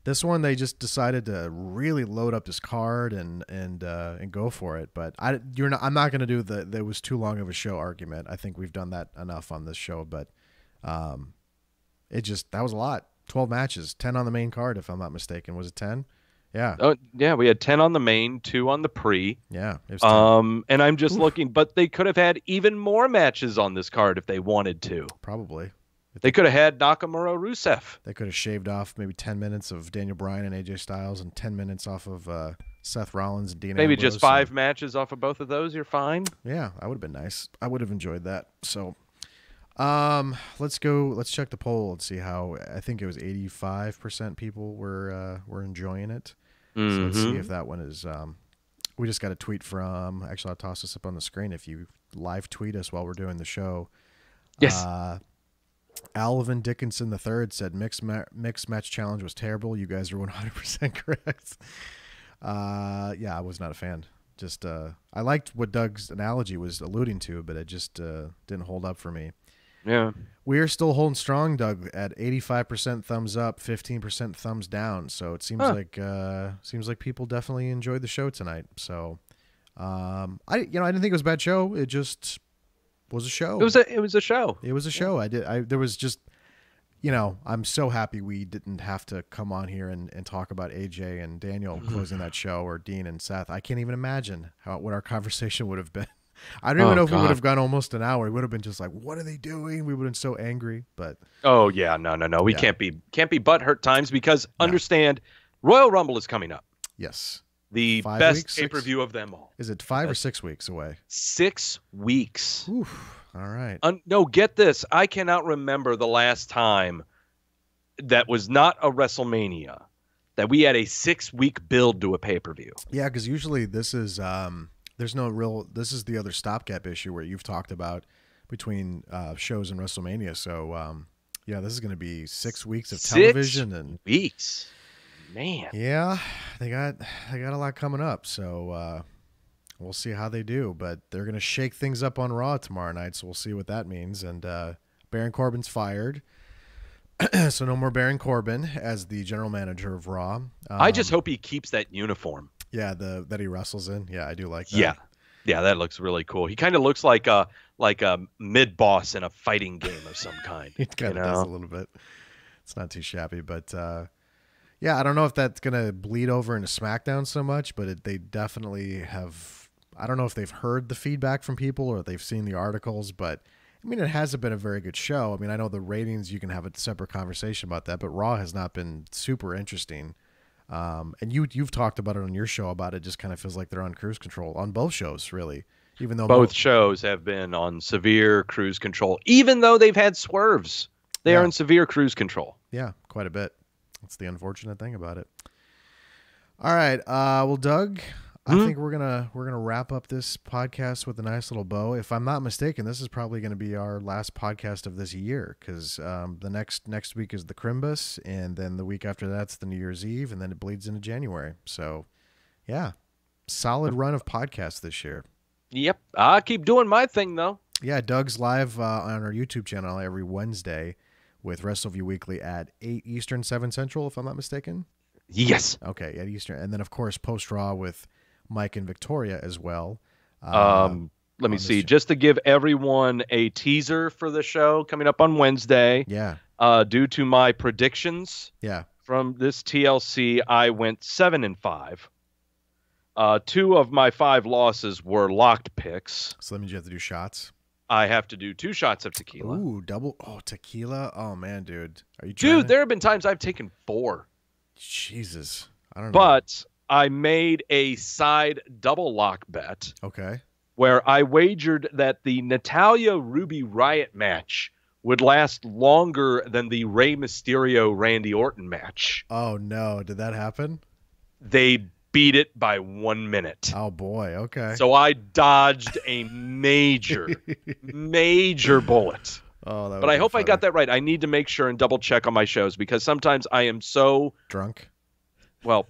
this one they just decided to really load up this card and go for it. But I'm not going to do the there was too long of a show argument. I think we've done that enough on this show. But that was a lot. 12 matches, 10 on the main card if I'm not mistaken. Was it 10? Yeah. Oh yeah, we had 10 on the main, 2 on the pre. Yeah. It was 10. And I'm just looking, but they could have had even more matches on this card if they wanted to. Probably. They could have had Nakamura Rusev. They could have shaved off maybe 10 minutes of Daniel Bryan and AJ Styles and 10 minutes off of Seth Rollins and Dean Maybe Ambrose. just 5 matches off of both of those. You're fine. Yeah, that would have been nice. I would have enjoyed that. So, let's check the poll and see how. I think it was 85% people were enjoying it. So let's see if that one is. We just got a tweet from. Actually, I'll toss this up on the screen if you live tweet us while we're doing the show. Yes. Alvin Dickinson III said mixed match challenge was terrible. You guys are 100% correct. Yeah, I was not a fan. Just I liked what Doug's analogy was alluding to, but it just didn't hold up for me. Yeah. We are still holding strong, Doug, at 85% thumbs up, 15% thumbs down. So it seems like people definitely enjoyed the show tonight. So I didn't think it was a bad show. It just was a show. It was a show. It was a show. There was just, I'm so happy we didn't have to come on here and talk about AJ and Daniel closing that show, or Dean and Seth. I can't even imagine what our conversation would have been. I don't even know if we would have gone almost an hour. It would have been just like, what are they doing? We would have been so angry. But oh yeah, no. We can't be butthurt times, because understand, Royal Rumble is coming up. Yes. The 5 best weeks? pay-per-view of them all. Is it 5 or 6 weeks away? 6 weeks. Oof. All right. No, get this. I cannot remember the last time that was not a WrestleMania that we had a 6-week build to a pay-per-view. Yeah, because usually this is this is the other stopgap issue where you've talked about between shows and WrestleMania. So yeah, this is going to be 6 weeks of television and weeks. Man. Yeah, they got a lot coming up. So we'll see how they do, but they're going to shake things up on Raw tomorrow night. So we'll see what that means. And Baron Corbin's fired. So no more Baron Corbin as the general manager of Raw. I just hope he keeps that uniform. Yeah, that he wrestles in. Yeah, I do like that. Yeah, that looks really cool. He kind of looks like a mid boss in a fighting game of some kind. He kind of does a little bit. It's not too shabby, but yeah, I don't know if that's gonna bleed over into SmackDown so much, but they definitely have. I don't know if they've heard the feedback from people or they've seen the articles, but I mean, it hasn't been a very good show. I mean, I know the ratings, you can have a separate conversation about that, but Raw has not been super interesting. And you've talked about it on your show about it. Just kind of feels like they're on cruise control on both shows, really. Even though both shows have been on severe cruise control, even though they've had swerves, they are in severe cruise control. Yeah, quite a bit. That's the unfortunate thing about it. All right, well, Doug, I think we're gonna wrap up this podcast with a nice little bow. If I'm not mistaken, this is probably going to be our last podcast of this year, because the next week is the Crimbus, and then the week after that's the New Year's Eve, and then it bleeds into January. So, yeah, solid run of podcasts this year. Yep, I keep doing my thing though. Yeah, Doug's live on our YouTube channel every Wednesday with Wrestleview Weekly at 8 Eastern, 7 Central, if I'm not mistaken. Yes. Okay, at Eastern, and then of course post Raw with Mike and Victoria as well. Let me see. Just to give everyone a teaser for the show coming up on Wednesday. Yeah. Due to my predictions. Yeah. From this TLC, I went 7-5. 2 of my 5 losses were locked picks. So that means you have to do shots. I have to do 2 shots of tequila. Ooh, double. Oh, tequila. Oh man, dude. Are you? Dude, there have been times I've taken 4. Jesus. I don't know. But I made a side double lock bet. Okay. Where I wagered that the Natalya Ruby Riott match would last longer than the Rey Mysterio Randy Orton match. Oh no, did that happen? They beat it by 1 minute. Oh boy, okay. So I dodged a major bullet. Oh, but I hope I got that right. I need to make sure and double check on my shows, because sometimes I am so drunk. Well,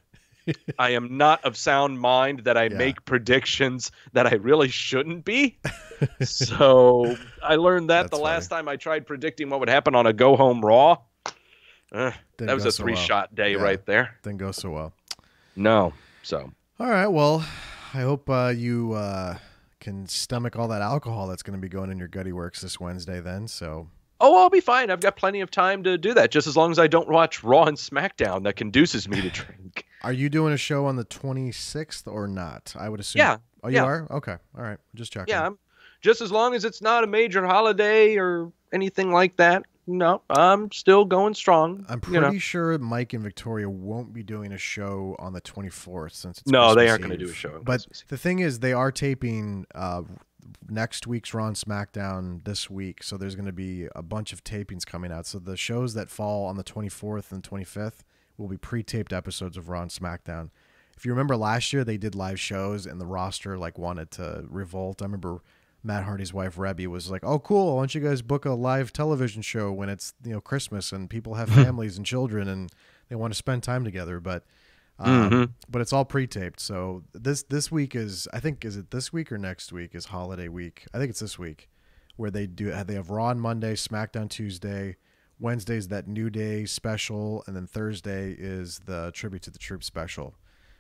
I am not of sound mind that I make predictions that I really shouldn't be. So I learned that the last time I tried predicting what would happen on a Go Home Raw. That was a three-shot day right there. Didn't go so well. No. So. All right. Well, I hope you can stomach all that alcohol that's going to be going in your gutty works this Wednesday then. So. Oh, I'll be fine. I've got plenty of time to do that, just as long as I don't watch Raw and SmackDown. That conduces me to drink. Are you doing a show on the 26th or not? I would assume. Yeah. Oh, you are? Okay. All right. Just checking. Yeah. Just as long as it's not a major holiday or anything like that. No, I'm still going strong. I'm pretty sure Mike and Victoria won't be doing a show on the 24th since it's no, Christmas they aren't going to Eve. do a show. But the thing is, they are taping next week's Raw and SmackDown this week, so there's going to be a bunch of tapings coming out. So the shows that fall on the 24th and 25th will be pre-taped episodes of Raw and SmackDown. If you remember last year, they did live shows and the roster wanted to revolt. I remember Matt Hardy's wife Rebby was like, "Oh, cool! Why don't you guys book a live television show when it's Christmas and people have families and children and they want to spend time together?" But it's all pre-taped. So this week is it this week or next week is holiday week? I think it's this week where they have Raw on Monday, SmackDown Tuesday, Wednesday's that New Day special, and then Thursday is the Tribute to the Troops special.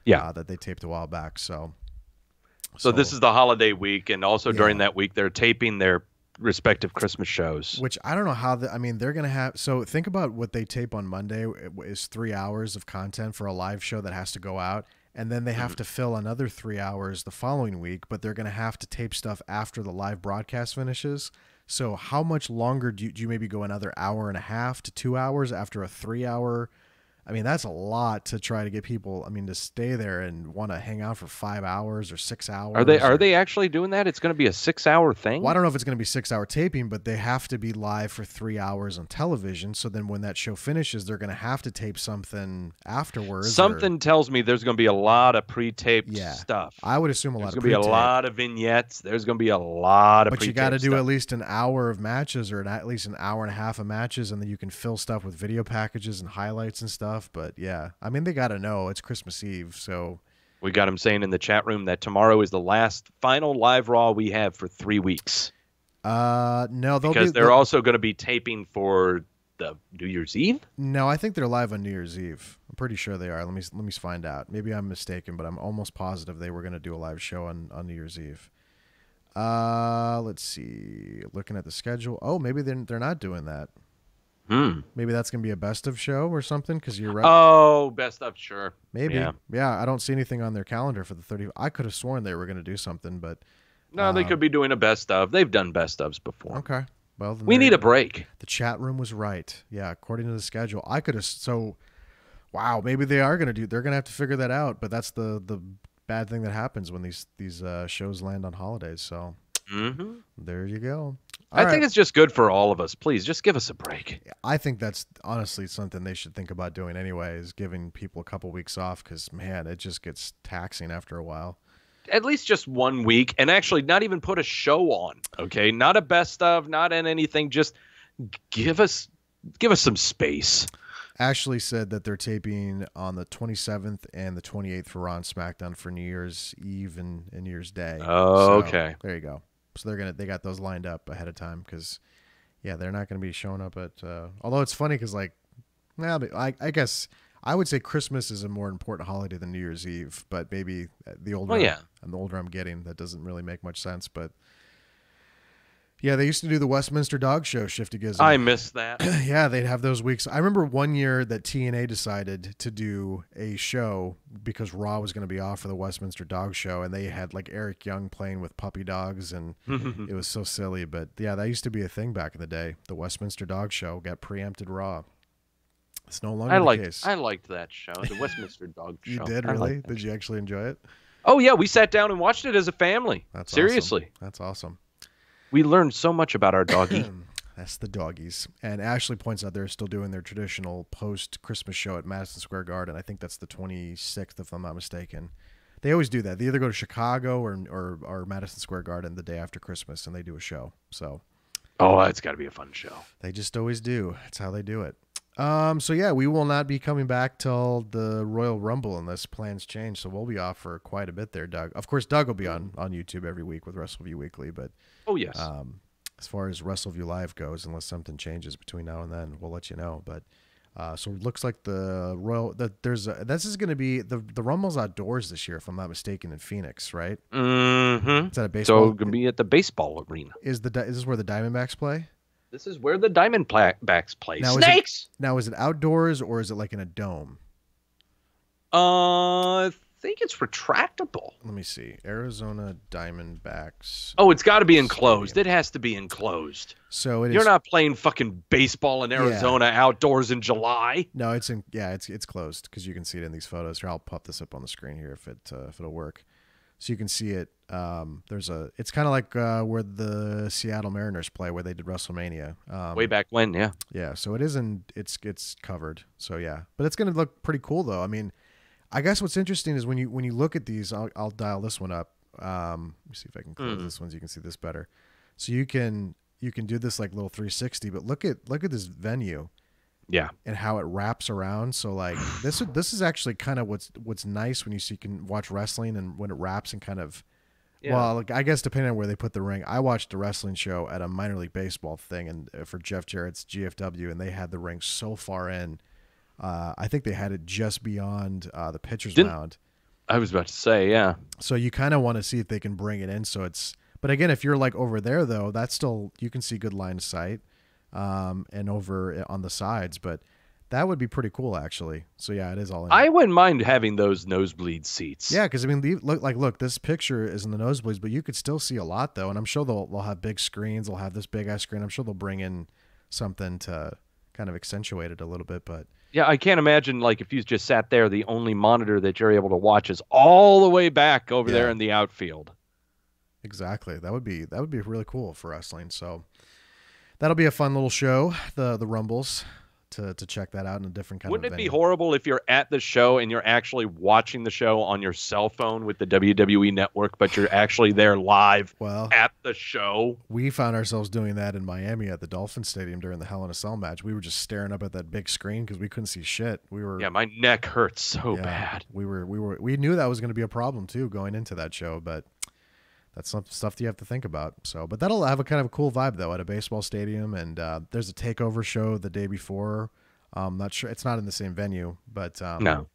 Yeah, that they taped a while back. So this is the holiday week, and also during that week, they're taping their respective Christmas shows. Which I don't know how they're going to have. So think about what they tape on Monday is 3 hours of content for a live show that has to go out. And then they have to fill another 3 hours the following week, but they're going to have to tape stuff after the live broadcast finishes. So how much longer do you maybe go another hour and a half to 2 hours after a 3 hour? I mean, that's a lot to try to get people, to stay there and want to hang out for 5 hours or 6 hours. Are they actually doing that? It's going to be a 6 hour thing? Well, I don't know if it's going to be 6 hour taping, but they have to be live for 3 hours on television. So then when that show finishes, they're going to have to tape something afterwards. Something tells me there's going to be a lot of pre-taped stuff. I would assume there's going to be a lot of vignettes. There's going to be a lot of But you got to do at least an hour of matches or at least an hour and a half of matches, and then you can fill stuff with video packages and highlights and stuff. But yeah. They got to know it's Christmas Eve, so we got him saying in the chat room that tomorrow is the final live Raw we have for 3 weeks. No, they're also going to be taping for the New Year's Eve. No, I think they're live on New Year's Eve. I'm pretty sure they are. Let me find out. Maybe I'm mistaken, but I'm almost positive they were going to do a live show on New Year's Eve. Let's see. Looking at the schedule. Oh, maybe they're not doing that. Maybe that's gonna be a best of show or something, because you're right. Oh, best of, sure. Maybe. Yeah, I don't see anything on their calendar for the 30. I could have sworn they were gonna do something, but no, they could be doing a best of. They've done best ofs before. Okay. Well, we need a break. The chat room was right. Yeah, according to the schedule, I could have. So, wow, maybe they are gonna do. They're gonna have to figure that out. But that's the bad thing that happens when these shows land on holidays. So. There you go. I think it's just good for all of us. Please, just give us a break. I think that's honestly something they should think about doing anyway, is giving people a couple weeks off, because, man, it just gets taxing after a while. At least just 1 week, and actually not even put a show on, okay? Not a best of, not in anything. Just give us some space. Ashley said that they're taping on the 27th and the 28th for Raw and SmackDown for New Year's Eve and New Year's Day. Oh, okay. There you go. So they got those lined up ahead of time, because, yeah, they're not going to be showing up at. Although it's funny because, I guess I would say Christmas is a more important holiday than New Year's Eve, but maybe the older I'm getting, that doesn't really make much sense. But yeah, they used to do the Westminster Dog Show, Shifty Gizmo. I miss that. Yeah, they'd have those weeks. I remember one year that TNA decided to do a show because Raw was going to be off for the Westminster Dog Show, and they had Eric Young playing with puppy dogs, and it was so silly. But yeah, that used to be a thing back in the day. The Westminster Dog Show got preempted Raw. It's no longer the case. I liked that show, the Westminster Dog Show. You did, really? Did you actually enjoy it? Oh yeah, we sat down and watched it as a family. That's seriously. Awesome. That's awesome. We learned so much about our doggy. That's the doggies. And Ashley points out they're still doing their traditional post-Christmas show at Madison Square Garden. I think that's the 26th, if I'm not mistaken. They always do that. They either go to Chicago or Madison Square Garden the day after Christmas, and they do a show. So, oh, it's got to be a fun show. They just always do. That's how they do it. So yeah, we will not be coming back till the Royal Rumble unless plans change. So we'll be off for quite a bit there, Doug. Of course, Doug will be on YouTube every week with Wrestleview Weekly, but Oh yes. as far as Wrestleview Live goes, unless something changes between now and then, we'll let you know. But so it looks like the Royal this is going to be the Rumble's outdoors this year, if I'm not mistaken, in Phoenix, right? Mm-hmm. Is that a baseball? So it can be at the baseball arena. Is this where the Diamondbacks play? This is where the Diamondbacks play. Now, Snakes. Is it outdoors or is it like in a dome? I think it's retractable. Let me see. Arizona Diamondbacks. Oh, it's got to be enclosed. It has to be enclosed. So You're not playing fucking baseball in Arizona outdoors in July. No, it's closed because you can see it in these photos. Here, I'll pop this up on the screen here if it'll work. So you can see it. It's kind of like where the Seattle Mariners play, where they did WrestleMania. Way back when, yeah. Yeah, so it's covered. So yeah, but it's gonna look pretty cool though. I mean, I guess what's interesting is when you look at these, I'll dial this one up. Let me see if I can close this one so you can see this better. So you can do this like little 360, but look at this venue. Yeah. And how it wraps around. So like this is actually kind of what's nice when you can watch wrestling and when it wraps and kind of well, like, I guess depending on where they put the ring. I watched a wrestling show at a minor league baseball thing and for Jeff Jarrett's GFW, and they had the ring so far in. I think they had it just beyond the pitcher's mound. I was about to say, yeah. So you kind of want to see if they can bring it in. So but again, if you're like over there though, that's still, you can see good line of sight. And over on the sides, but that would be pretty cool actually. So yeah, it is all in. I wouldn't mind having those nosebleed seats. Yeah, because I mean, look, this picture is in the nosebleeds, but you could still see a lot though, and I'm sure they'll have big screens. They'll have this big ass screen. I'm sure they'll bring in something to kind of accentuate it a little bit, but yeah, I can't imagine like if you just sat there, the only monitor that you're able to watch is all the way back over there in the outfield. Exactly, that would be really cool for wrestling. So. That'll be a fun little show, the Rumbles, to check that out in a different kind of venue. Wouldn't it be horrible if you're at the show and you're actually watching the show on your cell phone with the WWE Network, but you're actually there live at the show? We found ourselves doing that in Miami at the Dolphin Stadium during the Hell in a Cell match. We were just staring up at that big screen because we couldn't see shit. Yeah, my neck hurts so bad. We knew that was going to be a problem too going into that show, but that's some stuff that you have to think about. So, but that'll have a kind of a cool vibe though at a baseball stadium. And there's a takeover show the day before. Not sure, it's not in the same venue, but no.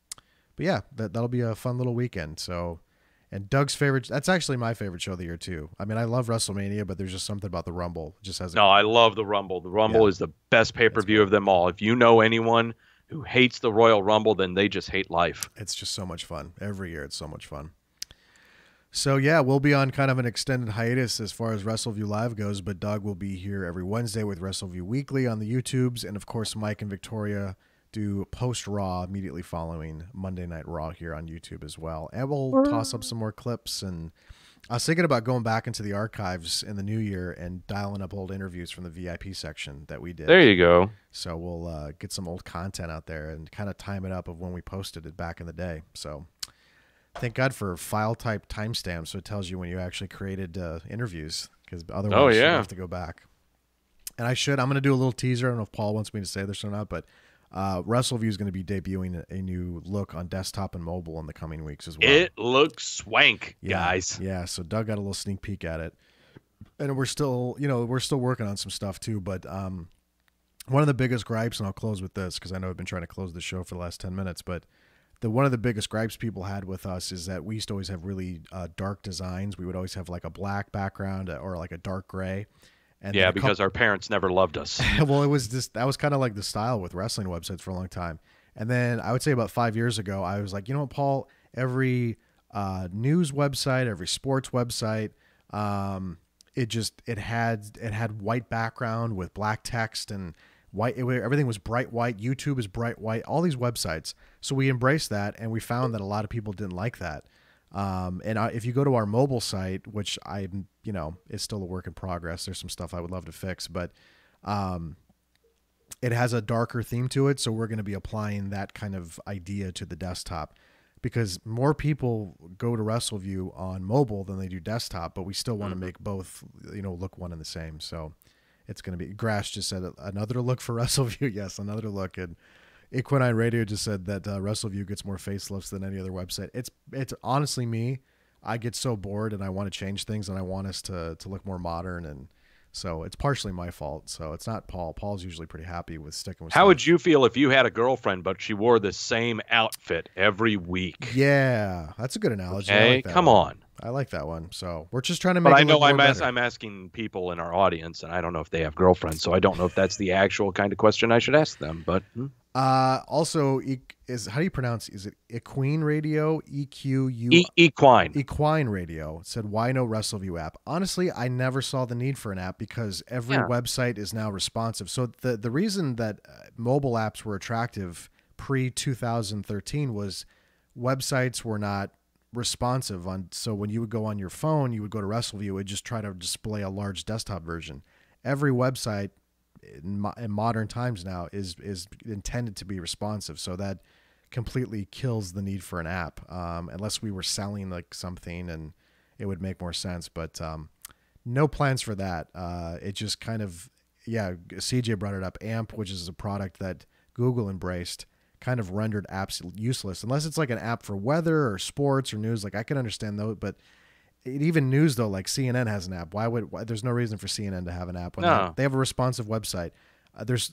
But yeah, that'll be a fun little weekend. So, and Doug's favorite, that's actually my favorite show of the year too. I mean, I love WrestleMania, but there's just something about the Rumble. It just has. I love the Rumble. The Rumble is the best pay-per-view of them all. If you know anyone who hates the Royal Rumble, then they just hate life. It's just so much fun. Every year, it's so much fun. So yeah, we'll be on kind of an extended hiatus as far as Wrestleview Live goes, but Doug will be here every Wednesday with Wrestleview Weekly on the YouTubes, and of course Mike and Victoria do post Raw immediately following Monday Night Raw here on YouTube as well. And we'll toss up some more clips, and I was thinking about going back into the archives in the new year and dialing up old interviews from the VIP section that we did. There you go. So we'll get some old content out there and kind of time it up of when we posted it back in the day. So thank God for file type timestamps, so it tells you when you actually created interviews, because otherwise you have to go back. And I'm going to do a little teaser. I don't know if Paul wants me to say this or not, but Wrestleview is going to be debuting a new look on desktop and mobile in the coming weeks as well. It looks swank, guys. Yeah, so Doug got a little sneak peek at it. And we're still working on some stuff too, but one of the biggest gripes, and I'll close with this because I know I've been trying to close the show for the last 10 minutes, but one of the biggest gripes people had with us is that we used to always have really dark designs. We would always have like a black background or like a dark gray. And because our parents never loved us. Well, that was kind of like the style with wrestling websites for a long time. And then I would say about 5 years ago, I was like, you know what, Paul, every news website, every sports website, it had white background with black text and white. Everything was bright white. YouTube is bright white. All these websites. So we embraced that, and we found that a lot of people didn't like that. If you go to our mobile site, which is still a work in progress, there's some stuff I would love to fix, but it has a darker theme to it. So we're going to be applying that kind of idea to the desktop, because more people go to Wrestleview on mobile than they do desktop, but we still want to make both, look one and the same. So it's going to be. Grash just said another look for Wrestleview. Yes, another look. And Equinine Radio just said that Wrestleview gets more facelifts than any other website. It's honestly me. I get so bored and I want to change things and I want us to look more modern, and so it's partially my fault. So it's not Paul. Paul's usually pretty happy with sticking with. How would you feel if you had a girlfriend but she wore the same outfit every week? Yeah, that's a good analogy. Okay, like come on. I like that one. So we're just trying to make. But I it know look more better. I'm asking people in our audience, and I don't know if they have girlfriends, so I don't know if that's the actual kind of question I should ask them. But also, how do you pronounce? Is it Equine Radio? EQU? Equine. Equine Radio said, "Why no Wrestleview app?" Honestly, I never saw the need for an app because every website is now responsive. So the reason that mobile apps were attractive pre 2013 was websites were not responsive on. So when you would go on your phone, you would go to Wrestleview, it would just try to display a large desktop version. Every website in modern times now is intended to be responsive, so that completely kills the need for an app, unless we were selling like something and it would make more sense, but no plans for that. It just kind of, CJ brought it up. AMP, which is a product that Google embraced, kind of rendered apps useless unless it's like an app for weather or sports or news. Like I can understand those, but even news though, like CNN has an app. Why there's no reason for CNN to have an app when they have a responsive website. There's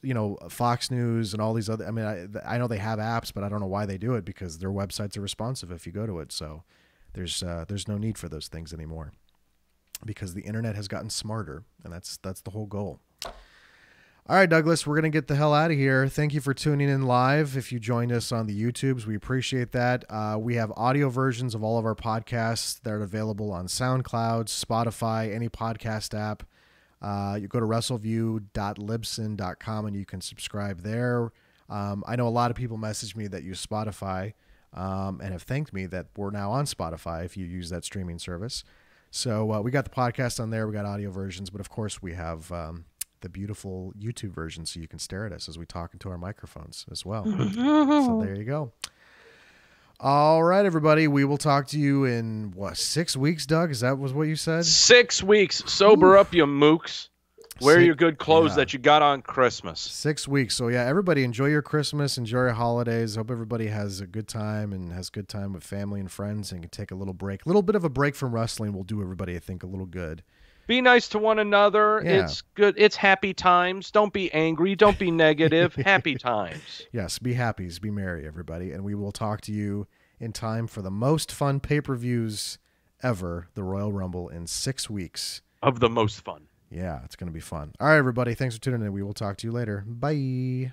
Fox News and all these other. I mean, I know they have apps, but I don't know why they do it because their websites are responsive if you go to it. So there's no need for those things anymore because the internet has gotten smarter, and that's the whole goal. All right, Douglas, we're going to get the hell out of here. Thank you for tuning in live. If you joined us on the YouTubes, we appreciate that. We have audio versions of all of our podcasts that are available on SoundCloud, Spotify, any podcast app. You go to wrestleview.libsyn.com and you can subscribe there. I know a lot of people message me that use Spotify and have thanked me that we're now on Spotify if you use that streaming service. So we got the podcast on there. We got audio versions, but of course we have the beautiful YouTube version so you can stare at us as we talk into our microphones as well. So there you go. All right, everybody. We will talk to you in 6 weeks, Doug? Is that what you said? 6 weeks. Sober up, you mooks. Wear your good clothes that you got on Christmas. 6 weeks. So yeah, everybody enjoy your Christmas, enjoy your holidays. Hope everybody has a good time and has a good time with family and friends and can take a little break. A little bit of a break from wrestling will do everybody, I think, a little good. Be nice to one another. Yeah. It's good. It's happy times. Don't be angry. Don't be negative. Happy times. Yes, be happy. Be merry, everybody. And we will talk to you in time for the most fun pay-per-views ever, the Royal Rumble, in 6 weeks. Of the most fun. Yeah, it's going to be fun. All right, everybody. Thanks for tuning in. We will talk to you later. Bye.